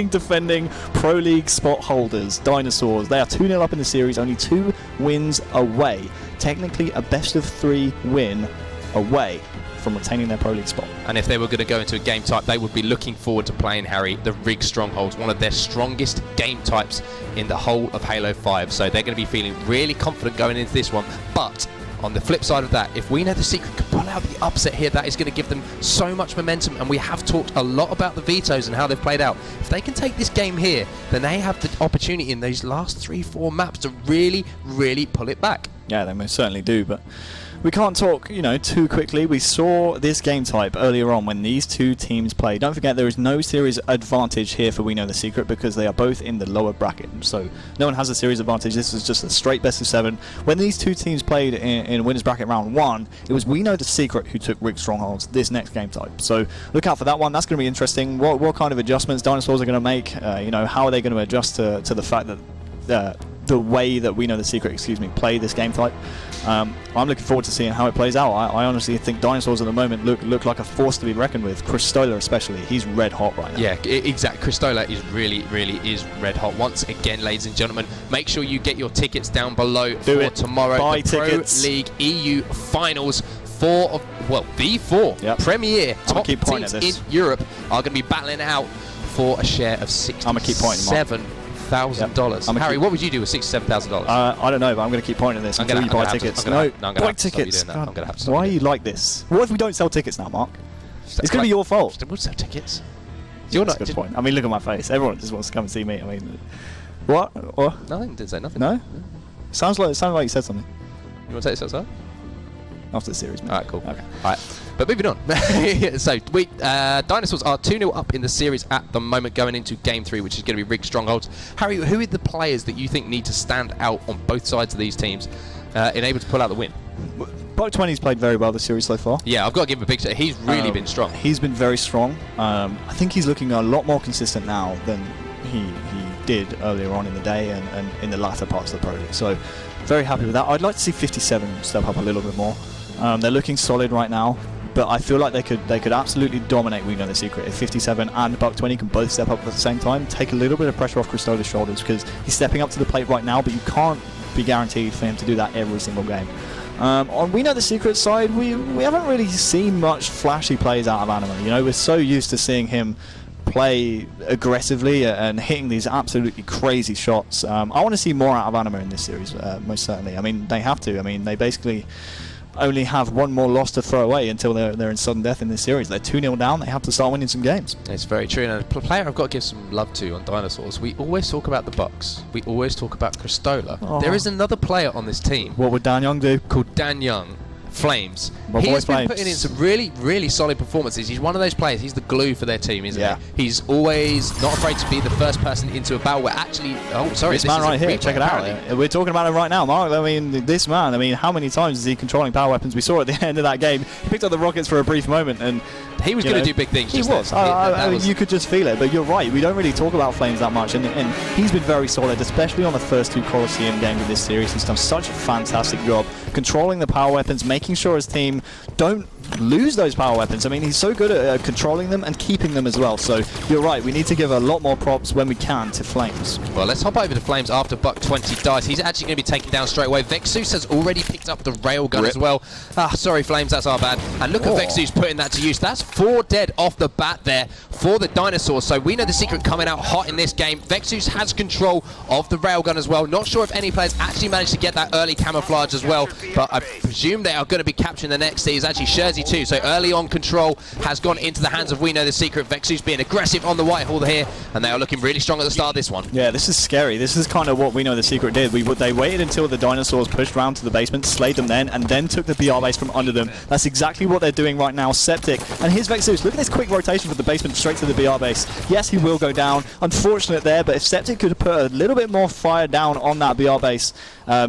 E: defending Pro League spot holders, Dinosaurs. They are 2-0 up in the series, only 2 wins away. Technically a best of 3 win away from retaining their Pro League spot.
D: And if they were going to go into a game type, they would be looking forward to playing, Harry, the Rig Strongholds, one of their strongest game types in the whole of Halo 5. So they're going to be feeling really confident going into this one. But on the flip side of that, if We Know the Secret can pull out the upset here, that is going to give them so much momentum. And we have talked a lot about the vetoes and how they've played out. If they can take this game here, then they have the opportunity in those last 3-4 maps to really, really pull it back.
E: Yeah, they most certainly do, but we can't talk, too quickly. We saw this game type earlier on when these two teams play. Don't forget, there is no series advantage here for We Know the Secret because they are both in the lower bracket. So no one has a series advantage. This is just a straight best of 7. When these two teams played in winners bracket round 1, it was We Know the Secret who took Rig Strongholds this next game type. So look out for that one. That's going to be interesting. What kind of adjustments Dinosaurs are going to make? How are they going to adjust to the fact that the way that We Know the Secret, play this game type. I'm looking forward to seeing how it plays out. I honestly think Dinosaurs at the moment look like a force to be reckoned with. Cristola especially, he's red hot right now.
D: Yeah, exactly. Cristola is really is red hot. Once again, ladies and gentlemen, make sure you get your tickets down below for tomorrow.
E: Buy
D: the
E: tickets.
D: Pro League EU Finals. 4 of well, the 4 premier top
E: keep pointing
D: teams
E: at this.
D: in Europe are going to be battling out for a share of $67,000. Harry, what would you do with $67,000?
E: I don't know, but I'm going to keep pointing at this until you buy tickets. No, buy tickets. Why are you like this? What if we don't sell tickets now, Mark? It's going to be your fault.
D: We'll sell tickets.
E: You're not. Good point. I mean, look at my face. Everyone just wants to come and see me. I mean, what?
D: Nothing. Didn't say nothing.
E: No. Sounds like you said something.
D: You want to take this outside?
E: After the series, mate.
D: Alright, cool.
E: Okay.
D: Alright. But moving on. So, Dinosaurs are 2-0 up in the series at the moment going into Game 3, which is going to be Rigged Strongholds. Harry, who are the players that you think need to stand out on both sides of these teams in able to pull out the win?
E: Buck 20's played very well this series so far.
D: Yeah, I've got to give him a big shot. He's really been strong.
E: He's been very strong. I think he's looking a lot more consistent now than he did earlier on in the day and in the latter parts of the project. So, very happy with that. I'd like to see 57 step up a little bit more. They're looking solid right now, but I feel like they could absolutely dominate We Know the Secret if 57 and Buck 20 can both step up at the same time, take a little bit of pressure off Cristola's shoulders, because he's stepping up to the plate right now, but you can't be guaranteed for him to do that every single game. On We Know the Secret side, we haven't really seen much flashy plays out of Anima. You know, we're so used to seeing him play aggressively and hitting these absolutely crazy shots. I want to see more out of Anima in this series, most certainly. I mean, they have to. I mean, they basically only have one more loss to throw away until they're in sudden death in this series. They're 2-0 down. They have to start winning some games.
D: It's very true. And a player I've got to give some love to on Dinosaurs, we always talk about the Bucks. We always talk about Cristola.
E: Oh.
D: There is another player on this team.
E: What would Dan Young do?
D: Called Dan Young. Flames.
E: My
D: He's
E: boy
D: been
E: Flames.
D: putting in some really, really solid performances. He's one of those players. He's the glue for their team, isn't
E: Yeah.
D: he? He's always not afraid to be the first person into a battle where actually... Oh, sorry.
E: This man right here, check it out. We're talking about him right now, Mark. I mean, this man, how many times is he controlling power weapons? We saw at the end of that game, he picked up the rockets for a brief moment, and
D: he was going to do big things.
E: He was. You could just feel it, but you're right. We don't really talk about Flames that much, and he's been very solid, especially on the first 2 Coliseum games of this series. He's done such a fantastic job controlling the power weapons, making sure his team don't lose those power weapons. I mean, he's so good at controlling them and keeping them as well. So you're right, we need to give a lot more props when we can to Flames.
D: Well, let's hop over to Flames after Buck 20 dies. He's actually going to be taken down straight away. Vexus has already picked up the railgun as well. Sorry, Flames, that's our bad. And look at Vexus putting that to use. That's 4 dead off the bat there for the Dinosaurs. So We Know the Secret coming out hot in this game. Vexus has control of the railgun as well. Not sure if any players actually managed to get that early camouflage as well, but I presume they are going to be capturing the next. He's actually Jersey too. So early on control has gone into the hands of We Know the Secret. Vexus being aggressive on the Whitehall here, and they are looking really strong at the start of this one.
E: Yeah, this is scary. This is kind of what We Know the Secret did. They waited until the Dinosaurs pushed round to the basement, slayed them then, and then took the BR base from under them. That's exactly what they're doing right now. Septic and his Vexus. Look at this quick rotation from the basement straight to the BR base. Yes, he will go down. Unfortunate there, but if Septic could put a little bit more fire down on that BR base,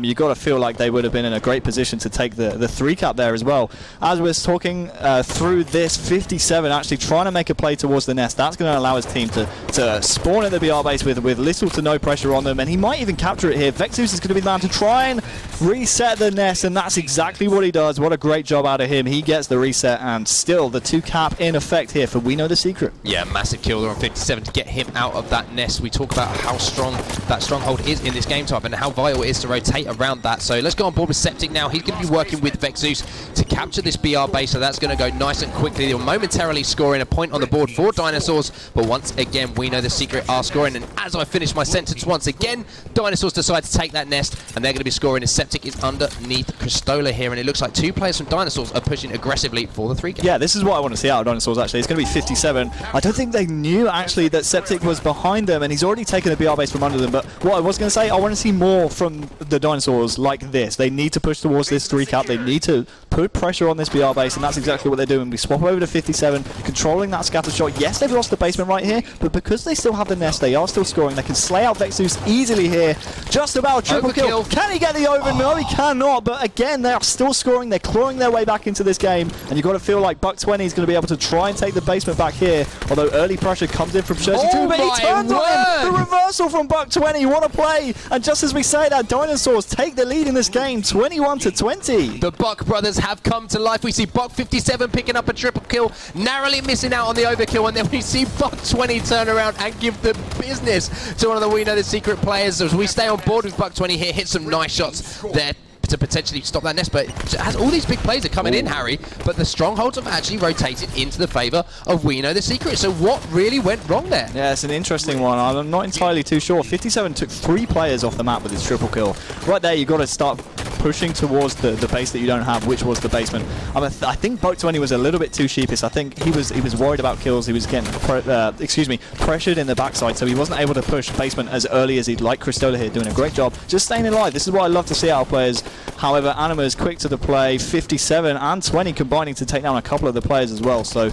E: you got to feel like they would have been in a great position to take the 3 cap there as well. As we're talking through this, 57 actually trying to make a play towards the nest. That's going to allow his team to spawn at the BR base with little to no pressure on them, and he might even capture it here. Vexus is going to be the man to try and reset the nest, and that's exactly what he does. What a great job out of him. He gets the reset, and still the 2 cap in effect here for We Know the Secret.
D: Yeah, massive kill there on 57 to get him out of that nest. We talk about how strong that stronghold is in this game type and how vital it is to rotate around that. So let's go on board with Septic now. He's going to be working with Vexus to capture this BR base, so that's going to go nice and quickly. They're momentarily scoring a point on the board for Dinosaurs, but once again We Know the Secret are scoring, and as I finish my sentence once again, Dinosaurs decide to take that nest, and they're going to be scoring as Septic is underneath Cristola here, and it looks like 2 players from Dinosaurs are pushing aggressively for the 3 game.
E: Yeah, this is what I want to see out of Dinosaurs actually. It's going to be 57. I don't think they knew actually that Septic was behind them, and he's already taken the BR base from under them, but what I was going to say, I want to see more from the Dinosaurs like this. They need to push towards this 3 cap. They need to put pressure on this BR base, and that's exactly what they're doing. We swap over to 57, controlling that scatter shot. Yes, they've lost the basement right here, but because they still have the nest, they are still scoring. They can slay out Vexus easily here. Just about triple kill. Can he get the over? No, he cannot, but again, they are still scoring. They're clawing their way back into this game, and you've got to feel like Buck 20 is going to be able to try and take the basement back here, although early pressure comes in from Jersey too, but he turns on him. The reversal from Buck 20. What a play. And just as we say that, Dinosaurs take the lead in this game, 21-20.
D: The Buck brothers have come to life. We see Buck 57 picking up a triple kill, narrowly missing out on the overkill, and then we see Buck 20 turn around and give the business to one of the We Know the Secret players. As we stay on board with Buck 20 here, hit some nice shots there, to potentially stop that nest. But as all these big plays are coming in, Harry, but the strongholds have actually rotated into the favour of We Know the Secret. So what really went wrong there?
E: Yeah, it's an interesting one. I'm not entirely too sure. 57 took 3 players off the map with his triple kill. Right there, you've got to start pushing towards the base that you don't have, which was the basement. I think Buck20 was a little bit too sheepish. I think he was worried about kills. He was getting pressured in the backside, so he wasn't able to push basement as early as he'd like. Cristola here doing a great job, just staying alive. This is what I love to see out of players. However, Anima is quick to the play. 57 and 20 combining to take down a couple of the players as well. So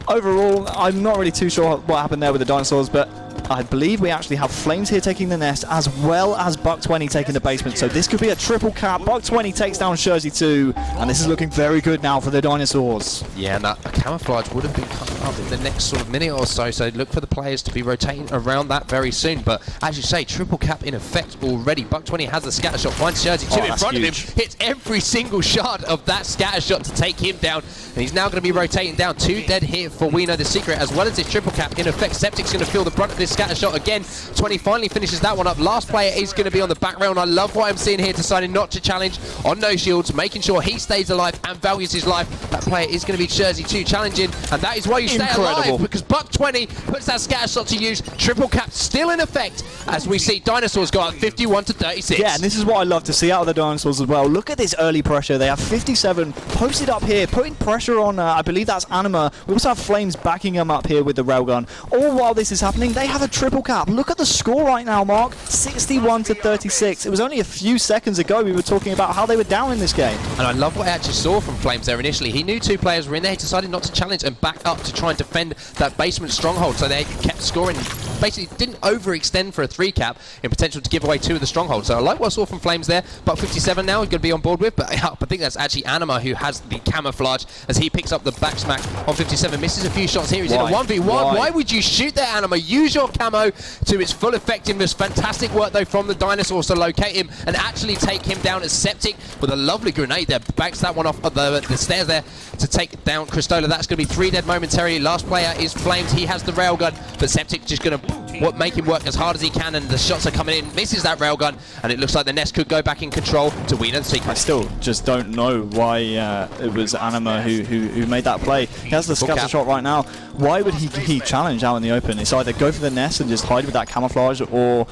E: overall, I'm not really too sure what happened there with the Dinosaurs, but I believe we actually have Flames here taking the nest, as well as Buck20 taking the basement. So this could be a triple cap. Buck20 takes down Jersey 2, and this is looking very good now for the Dinosaurs.
D: Yeah, and that camouflage would have been coming up in the next sort of minute or so, so look for the players to be rotating around that very soon. But as you say, triple cap in effect already. Buck20 has the scatter shot, finds Jersey 2 in front of him, hits every single shot of that scatter shot to take him down, and he's now going to be rotating down. 2 dead here for We Know the Secret, as well as his triple cap in effect. Septic's going to feel the brunt of this scatter shot again. 20 finally finishes that one up. Last player is going to be on the back rail, and I love what I'm seeing here, deciding not to challenge on no shields, making sure he stays alive and values his life. That player is going to be Jersey 2 challenging, and that is why you stay alive, because Buck20 puts that scatter shot to use. Triple cap still in effect, as we see Dinosaurs go up 51 to 36.
E: Yeah, and this is what I love to see out of the Dinosaurs as well. Look at this early pressure. They have 57 posted up here, putting pressure on, I believe that's Anima. We also have Flames backing them up here with the railgun. All while this is happening, they have a triple cap. Look at the score right now, Mark. 61 to 36. It was only a few seconds ago we were talking about how they were down in this game.
D: And I love what I actually saw from Flames there initially. He knew 2 players were in there. He decided not to challenge and back up to try and defend that basement stronghold. So they kept scoring. Basically didn't overextend for a 3 cap in potential to give away 2 of the strongholds. So I like what I saw from Flames there. But 57 now, he's going to be on board with. But I think that's actually Anima who has the camouflage, as he picks up the back smack on 57. Misses a few shots here. He's in a 1v1. Why would you shoot there, Anima? Use your camo to its full effectiveness. Fantastic work though from the Dinosaurs to locate him and actually take him down as Septic with a lovely grenade there. Banks that one off the stairs there to take down Cristola. That's going to be 3 dead momentarily. Last player is Flames. He has the railgun, but Septic just going to make him work as hard as he can, and the shots are coming in. Misses that railgun, and it looks like the nest could go back in control to We Know the Secret.
E: I still just don't know why it was Anima who made that play. He has the scatter shot right now. Why would he challenge out in the open? It's either go for the nest and just hide with that camouflage, or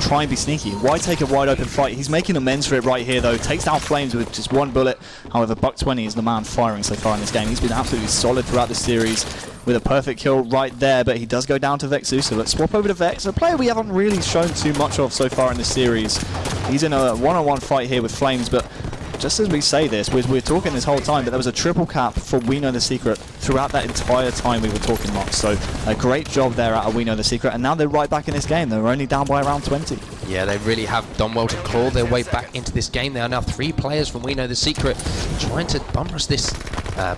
E: try and be sneaky. Why take a wide open fight? He's making amends for it right here though. Takes down Flames with just 1 bullet. However, Buck20 is the man firing so far in this game. He's been absolutely solid throughout the series with a perfect kill right there, but he does go down to Vexu. So let's swap over to Vex, a player we haven't really shown too much of so far in this series. He's in a one-on-one fight here with Flames, but just as we say this, we're talking this whole time, but there was a triple cap for We Know the Secret throughout that entire time we were talking, Mark. So a great job there out of We Know the Secret, and now they're right back in this game. They're only down by around 20.
D: Yeah, they really have done well to claw their way back into this game. There are now 3 players from We Know the Secret trying to bum rush this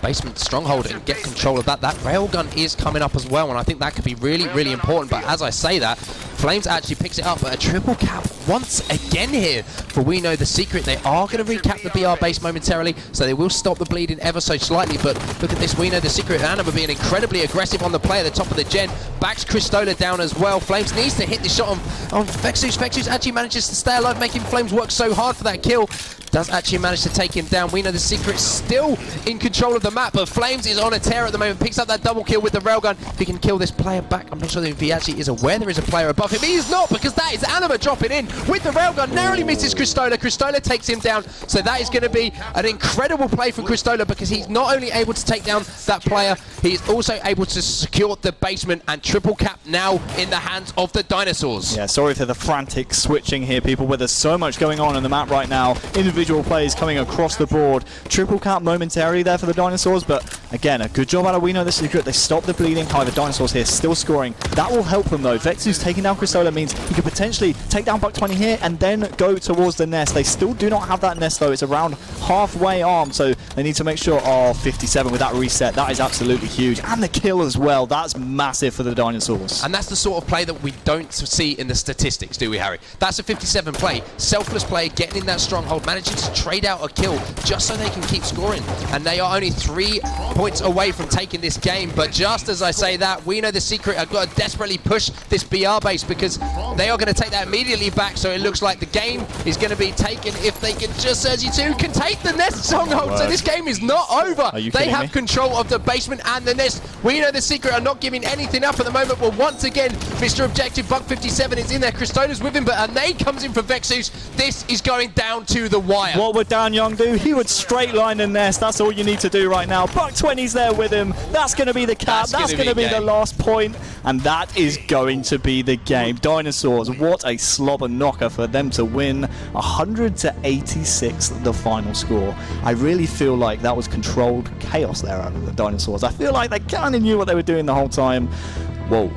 D: basement stronghold and get control of that. That railgun is coming up as well, and I think that could be really, really important. But as I say that, Flames actually picks it up, but a triple cap once again here for We Know the Secret. They are going to recap the BR base momentarily, so they will stop the bleeding ever so slightly. But look at this, We Know the Secret. Anima being incredibly aggressive on the play at the top of the gen. Backs Cristola down as well. Flames needs to hit the shot on Vexus. Vexus actually manages to stay alive, making Flames work so hard for that kill. Does actually manage to take him down. We Know the Secret still in control of the map, but Flames is on a tear at the moment. Picks up that double kill with the railgun. If he can kill this player back, I'm not sure if he actually is aware there is a player above him. He is not, because that is Anima dropping in with the railgun. Narrowly misses Cristola. Cristola takes him down. So that is going to be an incredible play from Cristola, because he's not only able to take down that player, he is also able to secure the basement, and triple cap now in the hands of the Dinosaurs.
E: Yeah, sorry for the frantic switching here, people, where there's so much going on the map right now. Individual plays coming across the board. Triple cap momentarily there for the Dinosaurs, but again, a good job out of We Know the Secret. They stop the bleeding. However, Dinosaurs here still scoring. That will help them though. Vexu's taking down Cristola means he could potentially take down Buck20 here and then go towards the nest. They still do not have that nest though. It's around halfway armed, so they need to make sure. Oh, 57 with that reset. That is absolutely huge. And the kill as well. That's massive for the Dinosaurs.
D: And that's the sort of play that we don't see in the statistics, do we, Harry? That's a 57 play. Selfless play, getting in that stronghold, managing to trade out a kill just so they can keep scoring. And they are only 3 points away from taking this game, but just as I say that, we know the secret have got to desperately push this BR base because they are going to take that immediately back, so it looks like the game is going to be taken if they can just, as you two can take the nest stronghold. So this game is not over. They have control of the basement and the nest. We know the secret are not giving anything up at the moment, but once again, Mr. Objective, Buck57 is in there. Cristola's with him, but a nade comes in for Vexus. This is going down to the wire.
E: What would Dan Young do? He would straight line the nest. That's all you need to do right now. Buck20's there with him. That's going to be the cap. That's going to be the last point, and that is going to be the game. Dinosaurs, what a slobber knocker for them to win. 100-86, the final score. I really feel like that was controlled chaos there out of the Dinosaurs. I feel like they kind of knew what they were doing the whole time. Whoa.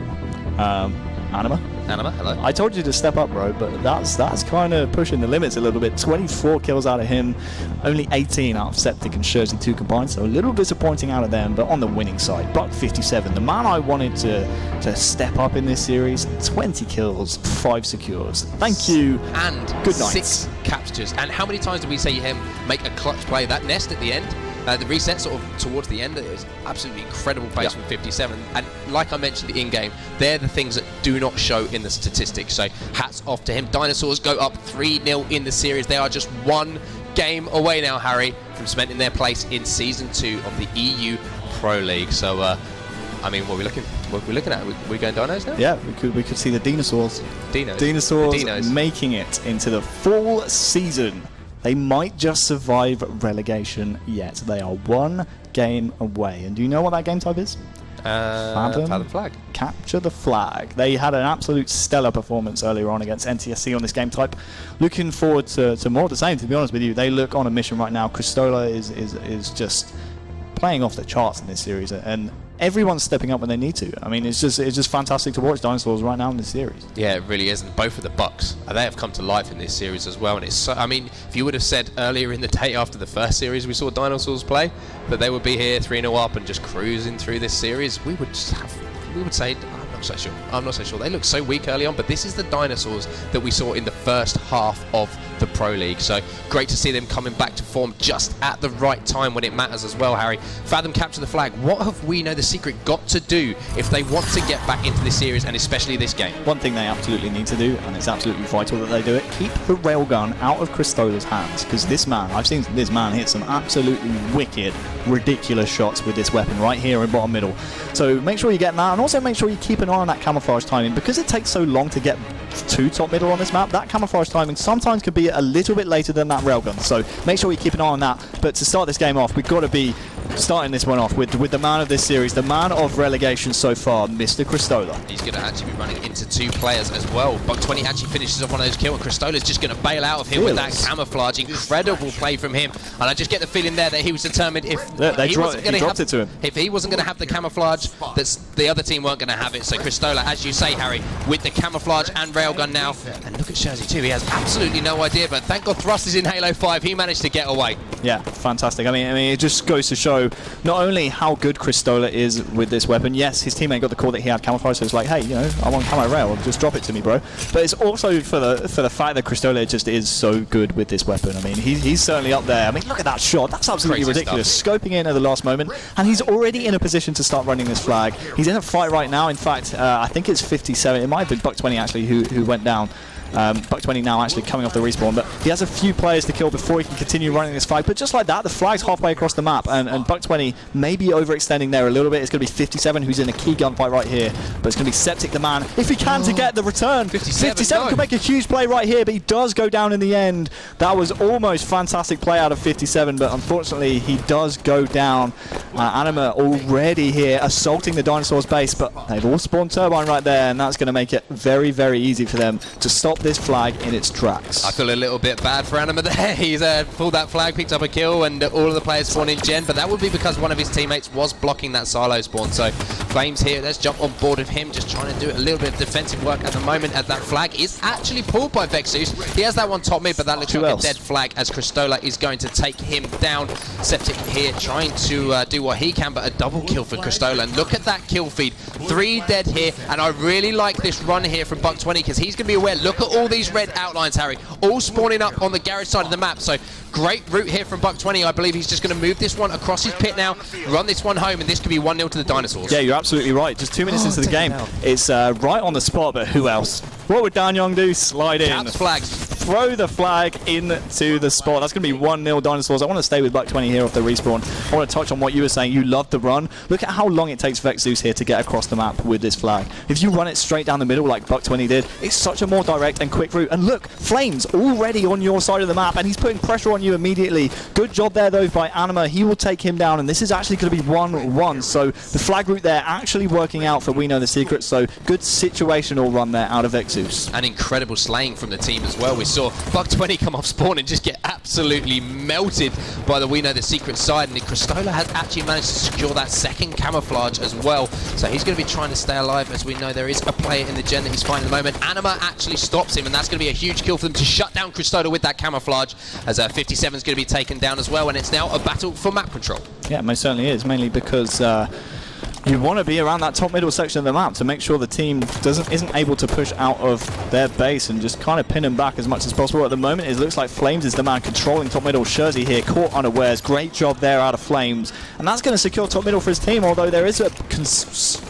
E: Anima, hello. I told you to step up, bro, but that's kind of pushing the limits a little bit. 24 kills out of him, only 18 out of Septic and Shurzy 2 combined, so a little disappointing out of them, but on the winning side, Buck57, the man I wanted to step up in this series, 20 kills, 5 secures. Thank you,
D: and
E: good night.
D: 6 captures. And how many times did we see him make a clutch play? That nest at the end, the reset sort of towards the end, it was absolutely incredible pace from 57. And like I mentioned in-game, they're the things that do not show in the statistics. So hats off to him. Dinosaurs go up 3-0 in the series. They are just 1 game away now, Harry, from cementing their place in Season 2 of the EU Pro League. So, I mean, what are we looking at? We're going Dinos now?
E: Yeah, we could see the Dinosaurs. Dinosaurs making it into the full season. They might just survive relegation yet. They are 1 game away. And do you know what that game type is?
D: Fathom Flag.
E: Capture the flag. They had an absolute stellar performance earlier on against NTSC on this game type. Looking forward to more of the same, to be honest with you. They look on a mission right now. Cristola is just playing off the charts in this series, and everyone's stepping up when they need to. I mean, it's just fantastic to watch Dinosaurs right now in this series.
D: Yeah, it really is, and both of the Bucks, they have come to life in this series as well. And it's so, I mean, if you would have said earlier in the day after the first series we saw Dinosaurs play that they would be here 3-0 up and just cruising through this series, we would say, I'm not so sure. They looked so weak early on, but this is the Dinosaurs that we saw in the first half of the Pro League. So great to see them coming back to form just at the right time when it matters as well, Harry. Fathom capture the flag. What have we know the secret got to do if they want to get back into this series and especially this game?
E: One thing they absolutely need to do, and it's absolutely vital that they do it, keep the railgun out of Cristola's hands, because this man, I've seen this man hit some absolutely wicked, ridiculous shots with this weapon right here in bottom middle. So make sure you get that, and also make sure you keep an eye on that camouflage timing, because it takes so long to get to top middle on this map. That camouflage timing sometimes could be a little bit later than that railgun, so make sure you keep an eye on that. But to start this game off, we've got to be starting this one off with the man of this series, the man of relegation so far, Mr. Cristola.
D: He's going to actually be running into 2 players as well. Buck20 actually finishes off one of those kills, and Cristola's just going to bail out of him with that camouflage. Incredible play from him, and I just get the feeling there that he was determined if he wasn't going to have the camouflage, that the other team weren't going to have it. So Cristola, as you say, Harry, with the camouflage and railgun now, and look at Shurzy too. He has absolutely no idea, but thank God Thrust is in Halo 5. He managed to get away.
E: Yeah, fantastic. I mean, it just goes to show not only how good Cristola is with this weapon. Yes, his teammate got the call that he had camouflage, so it's like, hey, you know, I want camo rail, just drop it to me, bro. But it's also for the fact that Cristola just is so good with this weapon. I mean, he's certainly up there. I mean, look at that shot. That's absolutely ridiculous. Scoping in at the last moment, and he's already in a position to start running this flag. He's in a fight right now. In fact, I think it's 57. It might have been Buck20 actually who went down. Buck20 now actually coming off the respawn, but he has a few players to kill before he can continue running this flag. But just like that, the flag's halfway across the map, and Buck20 may be overextending there a little bit. It's going to be 57 who's in a key gunfight right here, but it's going to be Septic the man, if he can, to get the return. 57 could make a huge play right here, but he does go down in the end. That was almost fantastic play out of 57, but unfortunately he does go down. Anima already here assaulting the Dinosaurs base, but they've all spawned Turbine right there, and that's going to make it very, very easy for them to stop this flag in its tracks.
D: I feel a little bit bad for Anima there. He's pulled that flag, picked up a kill, and all of the players spawn in gen, but that would be because one of his teammates was blocking that silo spawn. So Flames here, let's jump on board with him, just trying to do a little bit of defensive work at the moment, as that flag is actually pulled by Vexus. He has that one top mid, but that looks like a dead flag, as Cristola is going to take him down. Septic here trying to do what he can, but a double kill for Cristola. And look at that kill feed. 3 dead here, and I really like this run here from Buck20, because he's going to be aware. Look at all these red outlines, Harry, all spawning up on the garage side of the map. So Great route here from Buck20. I believe he's just going to move this one across his pit now, run this one home, and this could be 1-0 to the Dinosaurs.
E: Yeah, you're absolutely right. Just 2 minutes into the game. It's right on the spot, but who else? What would Dan Young do? Slide in.
D: Caps flags.
E: Throw the flag into the spot. That's going to be 1-0 Dinosaurs. I want to stay with Buck20 here off the respawn. I want to touch on what you were saying. You love the run. Look at how long it takes Vexus here to get across the map with this flag. If you run it straight down the middle like Buck20 did, it's such a more direct and quick route. And look, Flames already on your side of the map, and he's putting pressure on you immediately. Good job there, though, by Anima. He will take him down, and this is actually going to be 1-1. So the flag route there actually working out for We Know the Secret. So good situational run there out of Vexus.
D: And incredible slaying from the team as well. We saw Buck20 come off spawn and just get absolutely melted by the We Know the Secret side, and Cristola has actually managed to secure that second camouflage as well. So he's going to be trying to stay alive, as we know there is a player in the gen that he's fighting at the moment. Anima actually stops him, and that's going to be a huge kill for them to shut down Cristola with that camouflage, as 57 is going to be taken down as well, and it's now a battle for map control.
E: Yeah, it most certainly is, mainly because you want to be around that top middle section of the map to make sure the team isn't able to push out of their base and just kind of pin them back as much as possible. At the moment, it looks like Flames is the man controlling top middle. Shurzy here, caught unawares. Great job there out of Flames. And that's going to secure top middle for his team, although there is a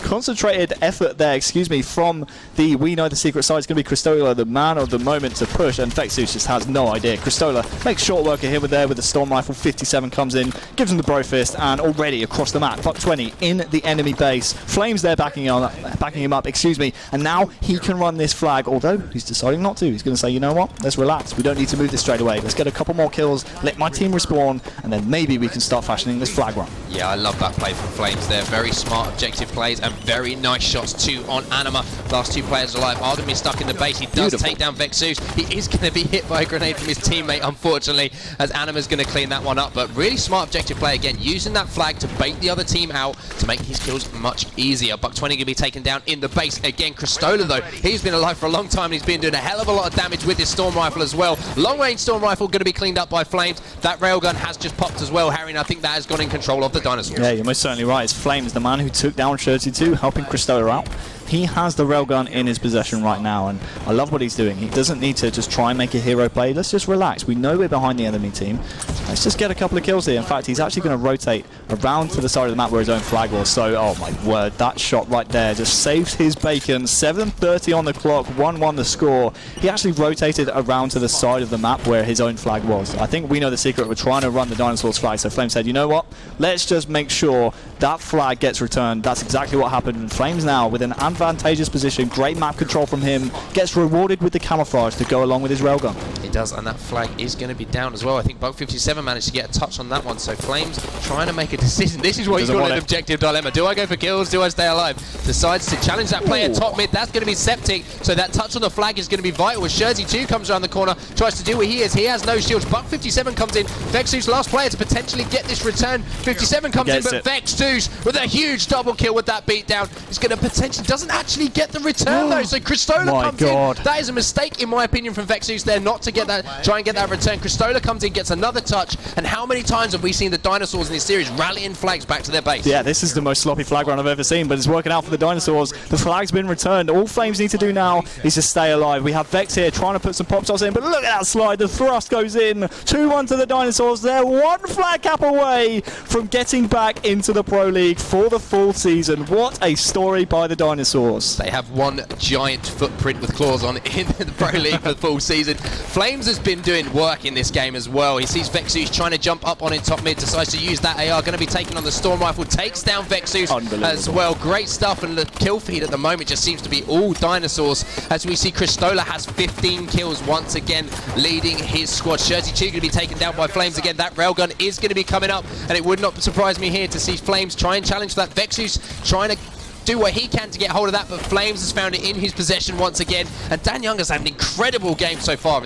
E: concentrated effort there, from the We Know the Secret side. It's going to be Cristola, the man of the moment, to push, and Vexus just has no idea. Cristola makes short work of him with the Storm Rifle. 57 comes in, gives him the Bro Fist, and already across the map, Buck20 in the enemy base. Flames there backing him up, and now he can run this flag, although he's deciding not to. He's going to say, you know what, let's relax. We don't need to move this straight away. Let's get a couple more kills, let my team respawn, and then maybe we can start fashioning this flag run.
D: Yeah, I love that play from Flames there. Very smart objective plays and very nice shots too on Anima. Last two players alive are going to be stuck in the base. He does take down Vexus. He is going to be hit by a grenade from his teammate, unfortunately, as Anima's going to clean that one up. But really smart objective play again, using that flag to bait the other team out to make his kills much easier. Buck20 going to be taken down in the base again. Cristola, though, he's been alive for a long time, and he's been doing a hell of a lot of damage with his Storm Rifle as well. Long range Storm Rifle going to be cleaned up by Flames. That railgun has just popped as well, Harry, and I think that has gone in control of the Dinosaurs.
E: Yeah, you're most certainly right. It's Flames, the man who took down Shurzy 2, helping Cristola out. He has the railgun in his possession right now, and I love what he's doing. He doesn't need to just try and make a hero play. Let's just relax. We know we're behind the enemy team. Let's just get a couple of kills here. In fact, he's actually going to rotate around to the side of the map where his own flag was. So, oh my word, that shot right there just saves his bacon. 7:30 on the clock, 1-1 the score. He actually rotated around to the side of the map where his own flag was. I think We Know the Secret were trying to run the Dinosaurs flag, so Flames said, you know what? Let's just make sure that flag gets returned. That's exactly what happened. And Flames now with an advantageous position. Great map control from him. Gets rewarded with the camouflage to go along with his railgun.
D: It does, and that flag is going to be down as well. I think Buck57 managed to get a touch on that one, so Flames trying to make a decision. This is what he's got an objective dilemma. Do I go for kills? Do I stay alive? Decides to challenge that player top mid. That's going to be Septic, so that touch on the flag is going to be vital. As Shurzy 2 comes around the corner, tries to do what he is. He has no shields. Buck57 comes in. Vexus, last player to potentially get this return. 57 comes in, but Vexus with a huge double kill with that beatdown. He's going to potentially, doesn't actually get the return though, so Cristola comes in. That is a mistake in my opinion from Vexus there, not to get that, try and get that return. Cristola comes in, gets another touch, and how many times have we seen the Dinosaurs in this series rallying flags back to their base?
E: Yeah, this is the most sloppy flag run I've ever seen, but it's working out for the Dinosaurs. The flag's been returned. All Flames need to do now is just stay alive. We have Vex here trying to put some pop shots in, but look at that slide. The thrust goes in. 2-1 to the Dinosaurs. They're one flag cap away from getting back into the Pro League for the full season. What a story by the Dinosaurs.
D: They have one giant footprint with claws on in the Pro League for the full season. Flames has been doing work in this game as well. He sees Vexus trying to jump up on in top mid, decides to use that AR, going to be taken on the Storm Rifle, takes down Vexus as well. Great stuff, and the kill feed at the moment just seems to be all Dinosaurs, as we see Cristola has 15 kills once again, leading his squad. Shurzy 2 going to be taken down by Flames again. That railgun is going to be coming up, and it would not surprise me here to see Flames try and challenge that. Vexus trying to do what he can to get hold of that, but Flames has found it in his possession once again, and Dan Young has had an incredible game so far.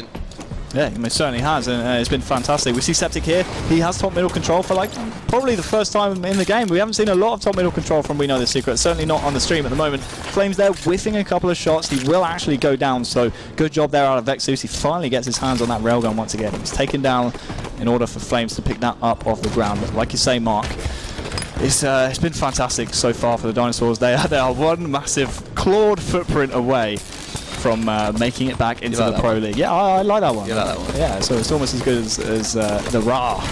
E: Yeah, he most certainly has, and it's been fantastic. We see Septic here. He has top middle control for probably the first time in the game. We haven't seen a lot of top middle control from We Know the Secret, certainly not on the stream at the moment. Flames there whiffing a couple of shots. He will actually go down, so good job there out of Vexus. He finally gets his hands on that railgun once again. He's taken down in order for Flames to pick that up off the ground. But like you say, Mark, it's been fantastic so far for the Dinosaurs. They are one massive clawed footprint away from making it back into the Pro League. Yeah, I like that one.
D: You like that one?
E: Yeah, so it's almost as good as the rah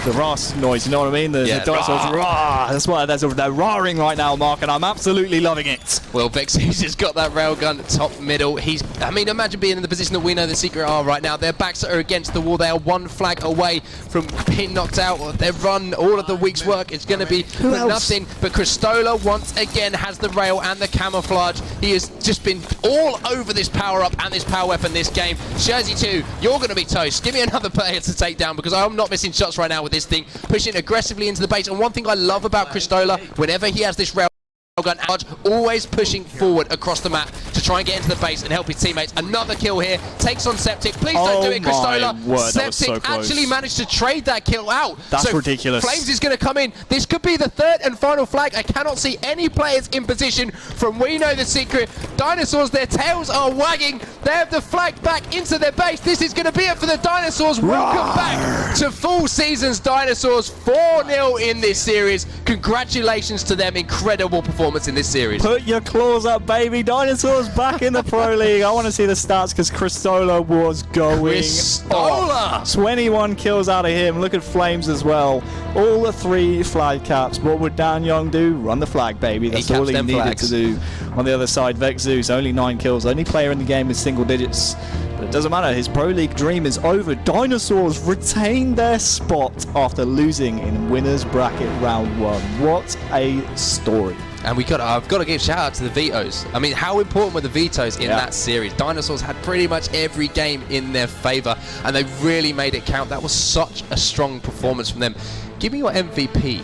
E: noise. You know what I mean? The Dinosaurs rah. That's why they're roaring right now, Mark, and I'm absolutely loving it.
D: Well, Vexus has got that railgun top middle. I mean, imagine being in the position that we know the Secret are right now. Their backs are against the wall. They are one flag away from being knocked out. Their run, all of the week's work, is going to be for nothing. But Cristola once again has the rail and the camouflage. He has just been all over this power-up and this power weapon this game. Jersey 2, you're going to be toast. Give me another player to take down, because I'm not missing shots right now with this thing. Pushing aggressively into the base. And one thing I love about Cristola, whenever he has this rail gun out, always pushing forward across the map to try and get into the base and help his teammates. Another kill here, takes on Septic. Please don't do it, Cristola. Septic actually managed to trade that kill out.
E: That's ridiculous.
D: Flames is going to come in. This could be the third and final flag. I cannot see any players in position from We Know the Secret. Dinosaurs, their tails are wagging. They have the flag back into their base. This is going to be it for the Dinosaurs. Welcome back to full seasons, Dinosaurs. 4-0 in this series. Congratulations to them. Incredible performance in this series.
E: Put your claws up, baby. Dinosaurs back in the Pro League. I want to see the stats, because Cristola was going off. 21 kills out of him. Look at Flames as well. All the 3 flag caps. What would Dan Young do? Run the flag, baby. That's all he needed to do. On the other side, Vexus, only 9 kills. Only player in the game with single digits. But it doesn't matter. His Pro League dream is over. Dinosaurs retain their spot after losing in winners bracket round 1. What a story.
D: And I've got to give shout out to the vetoes. I mean, how important were the vetoes in that series? Dinosaurs had pretty much every game in their favour, and they really made it count. That was such a strong performance from them. Give me your MVP.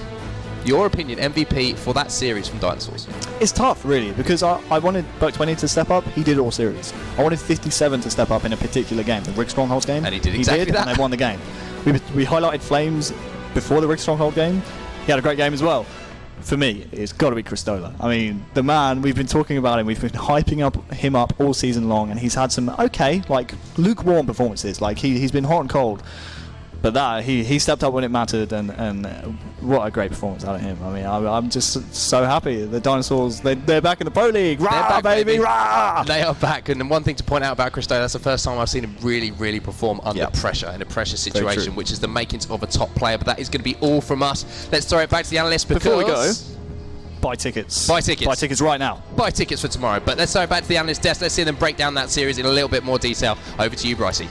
D: Your opinion, MVP for that series from Dinosaurs.
E: It's tough, really, because I wanted Buck20 to step up. He did all series. I wanted 57 to step up in a particular game, the Rick Strongholds game.
D: And he did exactly that.
E: And they won the game. We highlighted Flames before the Rick Stronghold game. He had a great game as well. For me, it's got to be Cristola. I mean, the man, we've been talking about him, we've been hyping him up all season long, and he's had some lukewarm performances. Like, he's been hot and cold. But that he stepped up when it mattered, and what a great performance out of him. I mean, I'm just so happy. The Dinosaurs, they're back in the Pro League. Rah, back, baby, rah!
D: They are back. And one thing to point out about Cristola, that's the first time I've seen him really, really perform under pressure, in a pressure situation, which is the makings of a top player. But that is going to be all from us. Let's throw it back to the analysts
E: before we go. Buy tickets.
D: Buy tickets.
E: Buy tickets right now.
D: Buy tickets for tomorrow. But let's throw it back to the analyst desk. Let's see them break down that series in a little bit more detail. Over to you, Brycey.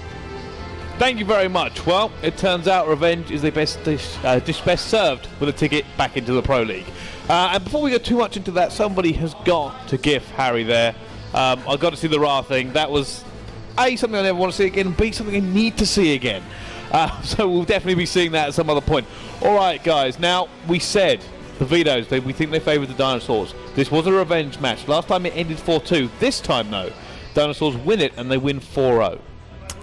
A: Thank you very much. Well, it turns out revenge is the best best served with a ticket back into the Pro League. And before we go too much into that, somebody has got to gift Harry there. I got to see the Ra thing. That was A, something I never want to see again, and B, something I need to see again. So we'll definitely be seeing that at some other point. All right, guys. Now, we said the vetoes, we think they favoured the Dinosaurs. This was a revenge match. Last time it ended 4-2. This time, though, Dinosaurs win it and they win 4-0.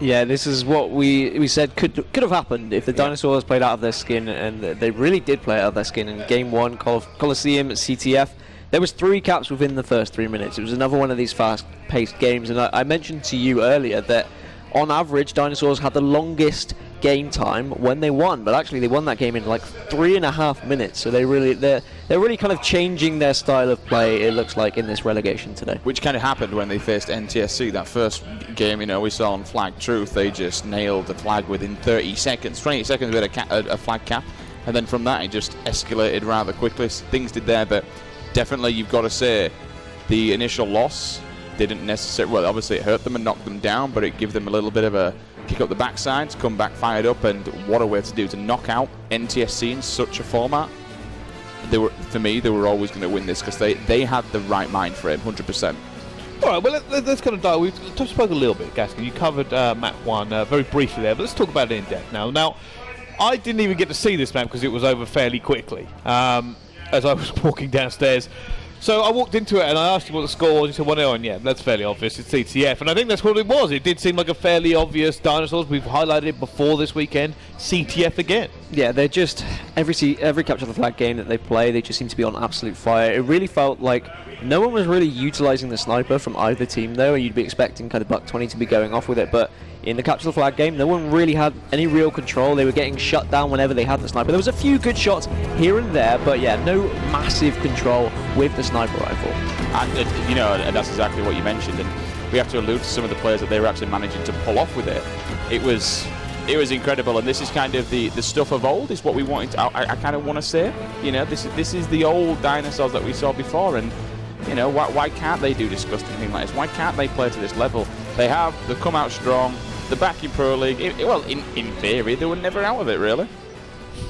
C: Yeah, this is what we said could have happened if the Dinosaurs played out of their skin, and they really did play out of their skin in Game 1, Coliseum, CTF. There was 3 caps within the first 3 minutes. It was another one of these fast-paced games, and I mentioned to you earlier that on average, Dinosaurs had the longest game time when they won, but actually they won that game in like 3.5 minutes. So they're really kind of changing their style of play, it looks like, in this relegation today.
B: Which kind of happened when they faced NTSC. That first game, we saw on Flag Truth, they just nailed the flag within 30 seconds. 20 seconds with a flag cap, and then from that it just escalated rather quickly. Things did there, but definitely you've got to say the initial loss didn't necessarily, well, obviously it hurt them and knocked them down, but it gave them a little bit of a kick up the backside to come back fired up, and what a way to do to knock out NTSC in such a format. For me, they were always going to win this because they had the right mind for it, 100%.
A: All right, well, let's kind of dive. We've spoke a little bit, Gaskin. You covered map 1 very briefly there, but let's talk about it in depth now. Now, I didn't even get to see this map because it was over fairly quickly as I was walking downstairs. So I walked into it and I asked him what the score was. He said 1-0, and yeah, that's fairly obvious. It's CTF, and I think that's what it was. It did seem like a fairly obvious Dinosaurs. We've highlighted it before this weekend. CTF again.
C: Yeah, they're just every capture the flag game that they play, they just seem to be on absolute fire. It really felt like no one was really utilising the sniper from either team, though, and you'd be expecting kind of Buck20 to be going off with it, but in the capture the flag game, no one really had any real control. They were getting shut down whenever they had the sniper. There was a few good shots here and there, but yeah, no massive control with the sniper rifle.
B: And, you know, and that's exactly what you mentioned. And we have to allude to some of the players that they were actually managing to pull off with it. It was incredible, and this is kind of the stuff of old, is what we wanted to, I kind of want to say. You know, this is the old Dinosaurs that we saw before, and you know, why can't they do disgusting things like this? Why can't they play to this level? They've come out strong. They're back in Pro League. In theory, they were never out of it, really.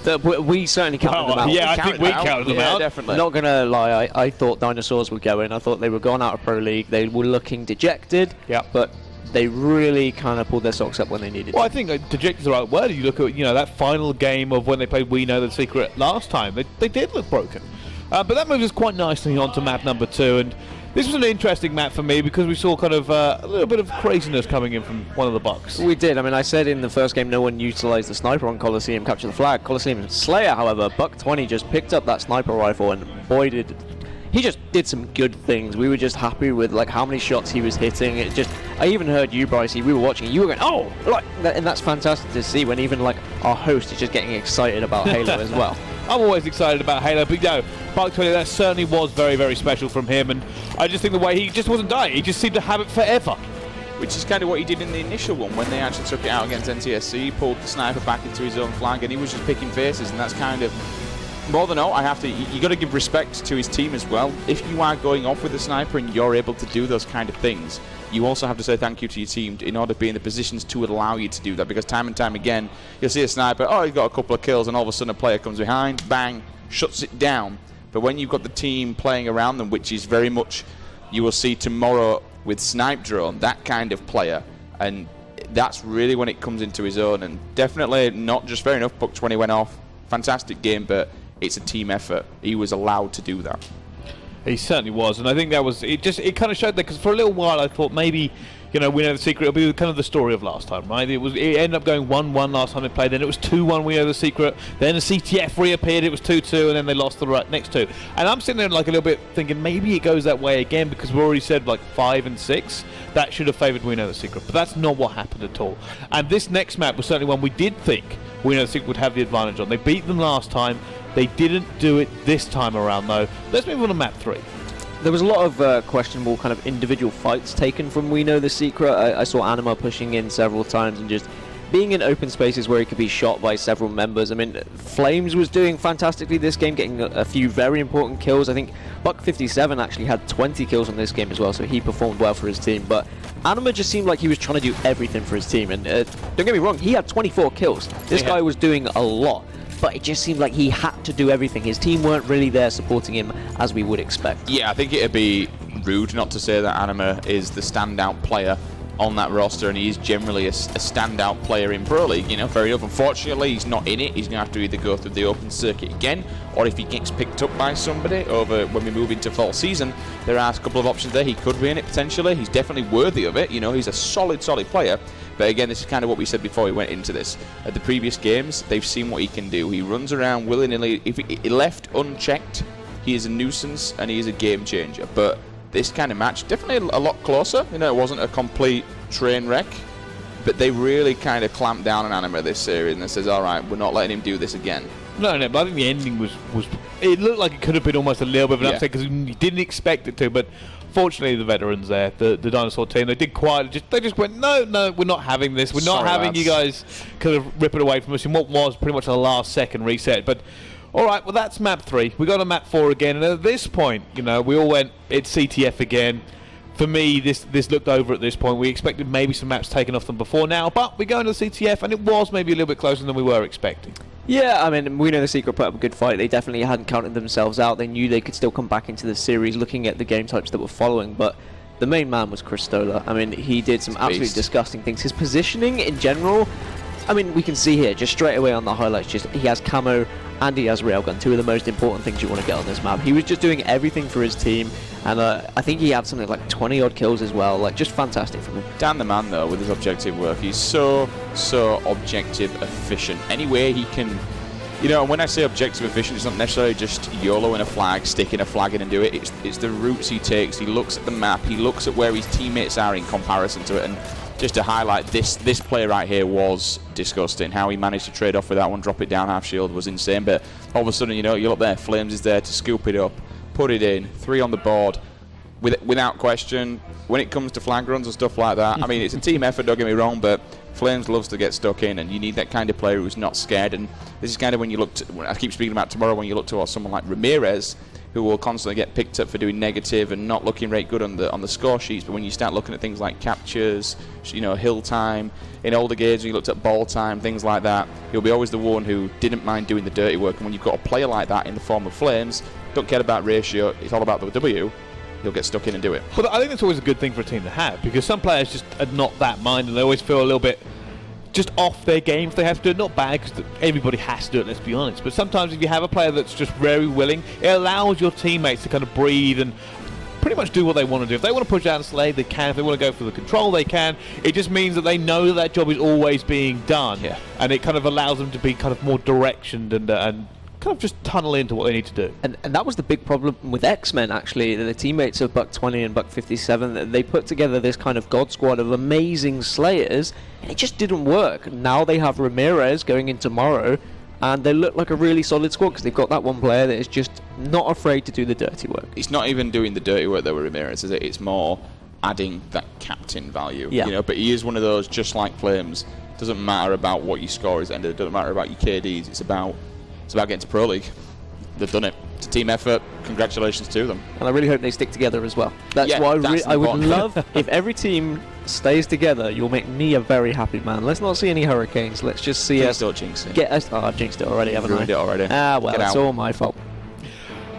C: We certainly counted them out.
A: Yeah, I think we counted them out.
B: Definitely.
C: Not going to lie, I thought Dinosaurs would go in. I thought they were gone out of Pro League. They were looking dejected.
A: Yeah.
C: But they really kind of pulled their socks up when they needed
A: Well,
C: to.
A: I think dejected is the right word. You look at, you know, that final game of when they played We Know the Secret last time. They did look broken. But that moves us quite nicely on to map number 2. And this was an interesting map for me because we saw kind of a little bit of craziness coming in from one of the Bucks.
C: We did. I mean, I said in the first game no one utilised the sniper on Coliseum Capture the Flag. Coliseum Slayer, however, Buck 20 just picked up that sniper rifle, and boy he just did some good things. We were just happy with like how many shots he was hitting. I even heard you, Brycey, we were watching, you were going, oh, like, and that's fantastic to see when even like our host is just getting excited about Halo as well.
A: I'm always excited about Halo, but no, Buck 20, that certainly was very, very special from him, and I just think the way he just wasn't dying, he just seemed to have it forever.
B: Which is kind of what he did in the initial one when they actually took it out against NTSC. He pulled the sniper back into his own flank, and he was just picking faces, and that's kind of more than all. You got to give respect to his team as well. If you are going off with a sniper and you're able to do those kind of things, you also have to say thank you to your team in order to be in the positions to allow you to do that. Because time and time again, you'll see a sniper, oh, he's got a couple of kills, and all of a sudden a player comes behind, bang, shuts it down. But when you've got the team playing around them, which is very much you will see tomorrow with Snipe Drone, that kind of player, and that's really when it comes into his own. And definitely not just fair enough, Buck 20 went off, fantastic game, but it's a team effort. He was allowed to do that.
A: He certainly was, and I think that was it. It kind of showed that, because for a little while I thought maybe, you know, We Know the Secret, it'll be kind of the story of last time, right? It ended up going 1-1 last time they played, then it was 2-1 We Know the Secret, then the CTF reappeared, it was 2-2, and then they lost the next two. And I'm sitting there like a little bit thinking maybe it goes that way again, because we already said like 5 and 6 that should have favoured We Know the Secret, but that's not what happened at all. And this next map was certainly one we did think We Know the Secret would have the advantage on. They beat them last time. They didn't do it this time around, though. Let's move on to map 3.
C: There was a lot of questionable kind of individual fights taken from We Know the Secret. I saw Anima pushing in several times and just being in open spaces where he could be shot by several members. I mean, Flames was doing fantastically this game, getting a few very important kills. I think Buck 57 actually had 20 kills on this game as well, so he performed well for his team. But Anima just seemed like he was trying to do everything for his team. And don't get me wrong, he had 24 kills. This guy was doing a lot. But it just seemed like he had to do everything. His team weren't really there supporting him as we would expect.
B: Yeah, I think it'd be rude not to say that Anima is the standout player on that roster, and he is generally a standout player in Pro League. You know, fair enough. Unfortunately, he's not in it. He's going to have to either go through the open circuit again, or if he gets picked up by somebody over when we move into fall season, there are a couple of options there. He could be in it potentially. He's definitely worthy of it. You know, he's a solid player. But again, this is kind of what we said before we went into this. At the previous games, they've seen what he can do. He runs around willy-nilly. If he left unchecked, he is a nuisance and he is a game changer. But this kind of match, definitely a lot closer. You know, it wasn't a complete train wreck. But they really kind of clamped down on Anima this series and they says, all right, we're not letting him do this again.
A: No, but I think the ending was it looked like it could have been almost a little bit of an upset because you didn't expect it to, but fortunately the veterans there, the Dinosaur team, they did quietly, they just went, no, we're not having this, we're not having you guys kind of rip it away from us in what was pretty much a last second reset. But alright, well that's map 3, we got to map 4 again, and at this point, you know, we all went, it's CTF again. For me, this looked over at this point. We expected maybe some maps taken off them before now, but we go into the CTF and it was maybe a little bit closer than we were expecting.
C: Yeah, I mean, We Know the Secret put up a good fight. They definitely hadn't counted themselves out. They knew they could still come back into the series looking at the game types that were following, but the main man was Cristola. I mean, he did some absolutely disgusting things. His positioning in general, I mean, we can see here, just straight away on the highlights, just he has camo and he has railgun, two of the most important things you want to get on this map. He was just doing everything for his team, and I think he had something like 20 odd kills as well, like just fantastic from him.
B: Dan the man though, with his objective work, he's so objective efficient. Anyway he can, you know, and when I say objective efficient, it's not necessarily just YOLOing a flag, sticking a flag in and do it. It's the routes he takes. He looks at the map, he looks at where his teammates are in comparison to it, and just to highlight this play right here was disgusting. How he managed to trade off with that one, drop it down half shield was insane. But all of a sudden, you know, you're up there, Flames is there to scoop it up, put it in, 3 on the board. without question, when it comes to flag runs and stuff like that, I mean, it's a team effort, don't get me wrong, but Flames loves to get stuck in, and you need that kind of player who's not scared. And this is kind of when you look I keep speaking about tomorrow, when you look towards someone like Ramirez, who will constantly get picked up for doing negative and not looking very good on the score sheets. But when you start looking at things like captures, hill time, in older games when you looked at ball time, things like that, he'll be always the one who didn't mind doing the dirty work. And when you've got a player like that in the form of Flames, don't care about ratio, it's all about the W, he'll get stuck in and do it.
A: But I think that's always a good thing for a team to have, because some players just are not that mind, and they always feel a little bit just off their game if they have to do it. Not bad, because everybody has to do it, let's be honest. But sometimes if you have a player that's just very willing, it allows your teammates to kind of breathe and pretty much do what they want to do. If they want to push out and slay, they can. If they want to go for the control, they can. It just means that they know that job is always being done.
B: Yeah.
A: And it kind of allows them to be kind of more directioned and kind of just tunnel into what they need to do.
C: And that was the big problem with X-Men, actually. The teammates of Buck 20 and Buck 57, they put together this kind of god squad of amazing slayers, and it just didn't work. Now they have Ramirez going in tomorrow, and they look like a really solid squad because they've got that one player that is just not afraid to do the dirty work.
B: It's not even doing the dirty work though with Ramirez, is it? It's more adding that captain value.
C: Yeah.
B: But he is one of those, just like Flames, doesn't matter about what your score is, and it doesn't matter about your KDs. It's about getting to Pro League. They've done it. It's a team effort. Congratulations to them.
C: And I really hope they stick together as well. That's why I would love if every team stays together. You'll make me a very happy man. Let's not see any hurricanes. Let's just see us
B: don't jinx it.
C: get us. Oh, I've jinxed it already, haven't I?
B: Ruined it already.
C: Ah, well,
B: Get
C: it's
B: out.
C: all my fault.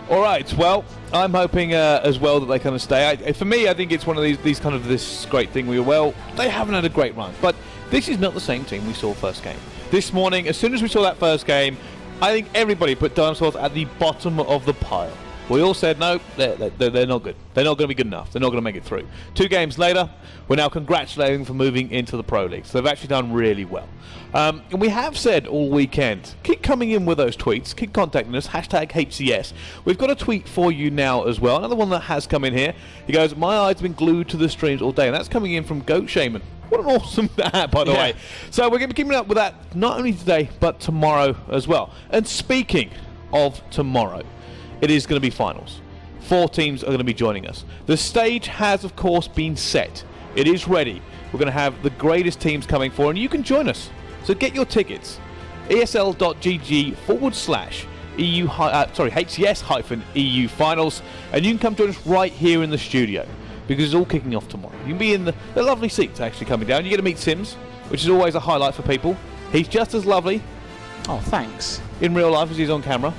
A: All right, well, I'm hoping as well that they kind of stay. For me, I think it's one of these kind of this great thing they haven't had a great run, but this is not the same team we saw first game. This morning, as soon as we saw that first game, I think everybody put Dinosaurs at the bottom of the pile. We all said, no, they're not good. They're not going to be good enough. They're not going to make it through. 2 games later, we're now congratulating them for moving into the Pro League. So they've actually done really well. And we have said all weekend, keep coming in with those tweets. Keep contacting us, #HCS. We've got a tweet for you now as well. Another one that has come in here. He goes, my eyes have been glued to the streams all day. And that's coming in from Goat Shaman. What an awesome hat, by the way. So we're going to be keeping up with that not only today, but tomorrow as well. And speaking of tomorrow, it is going to be finals. 4 teams are going to be joining us. The stage has, of course, been set. It is ready. We're going to have the greatest teams coming for, and you can join us. So get your tickets. ESL.gg/HCS-EU finals, and you can come join us right here in the studio, because it's all kicking off tomorrow. You can be in the lovely seats actually coming down. You get to meet Sims, which is always a highlight for people. He's just as lovely
B: Oh, thanks.
A: in real life as he's on camera.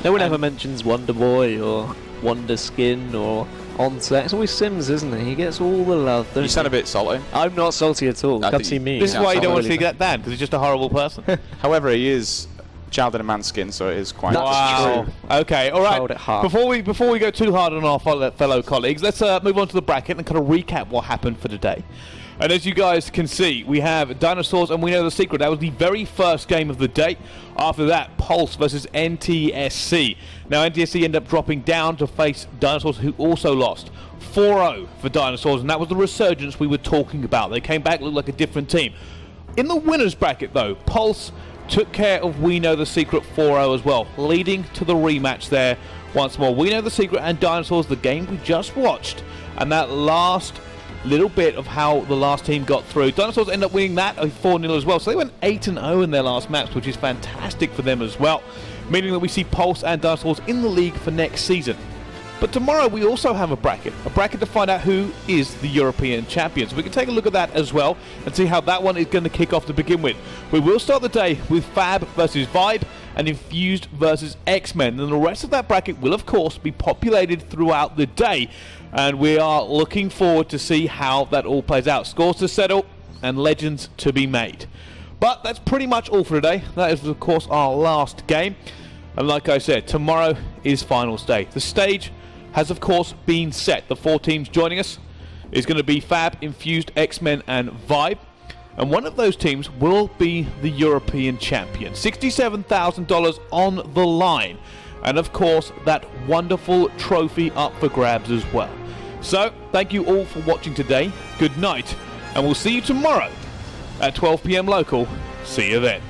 C: No one ever mentions Wonder Boy or Wonder Skin or Onset. It's always Sims, isn't it? He gets all the love.
B: You sound a bit salty.
C: I'm not salty at all.
B: I
C: Come
B: think
C: see me.
A: This is why you don't want to
C: really
A: see that Dan, because he's just a horrible person.
B: However, he is child in a man's skin, so it is quite...
A: Wow. Okay, all
C: Child
A: right.
C: at heart.
A: Before we go too hard on our fellow colleagues, let's move on to the bracket and kind of recap what happened for today. And as you guys can see, we have Dinosaurs and We Know the Secret. That was the very first game of the day. After that, Pulse versus NTSC. Now, NTSC ended up dropping down to face Dinosaurs, who also lost 4-0 for Dinosaurs, and that was the resurgence we were talking about. They came back, looked like a different team. In the winners bracket, though, Pulse took care of We Know the Secret 4-0 as well, leading to the rematch there once more. We Know the Secret and Dinosaurs, the game we just watched, and that last little bit of how the last team got through. Dinosaurs end up winning that 4-0 as well, so they went 8-0 in their last match, which is fantastic for them as well, meaning that we see Pulse and Dinosaurs in the league for next season. But tomorrow we also have a bracket to find out who is the European champion. So we can take a look at that as well and see how that one is going to kick off to begin with. We will start the day with Fab versus Vibe and Infused versus X-Men. And the rest of that bracket will, of course, be populated throughout the day. And we are looking forward to see how that all plays out. Scores to settle and legends to be made. But that's pretty much all for today. That is, of course, our last game. And like I said, tomorrow is finals day. The stage has, of course, been set. The 4 teams joining us is going to be Fab, Infused, X-Men, and Vibe. And one of those teams will be the European champion. $67,000 on the line. And, of course, that wonderful trophy up for grabs as well. So, thank you all for watching today. Good night. And we'll see you tomorrow at 12 p.m. local. See you then.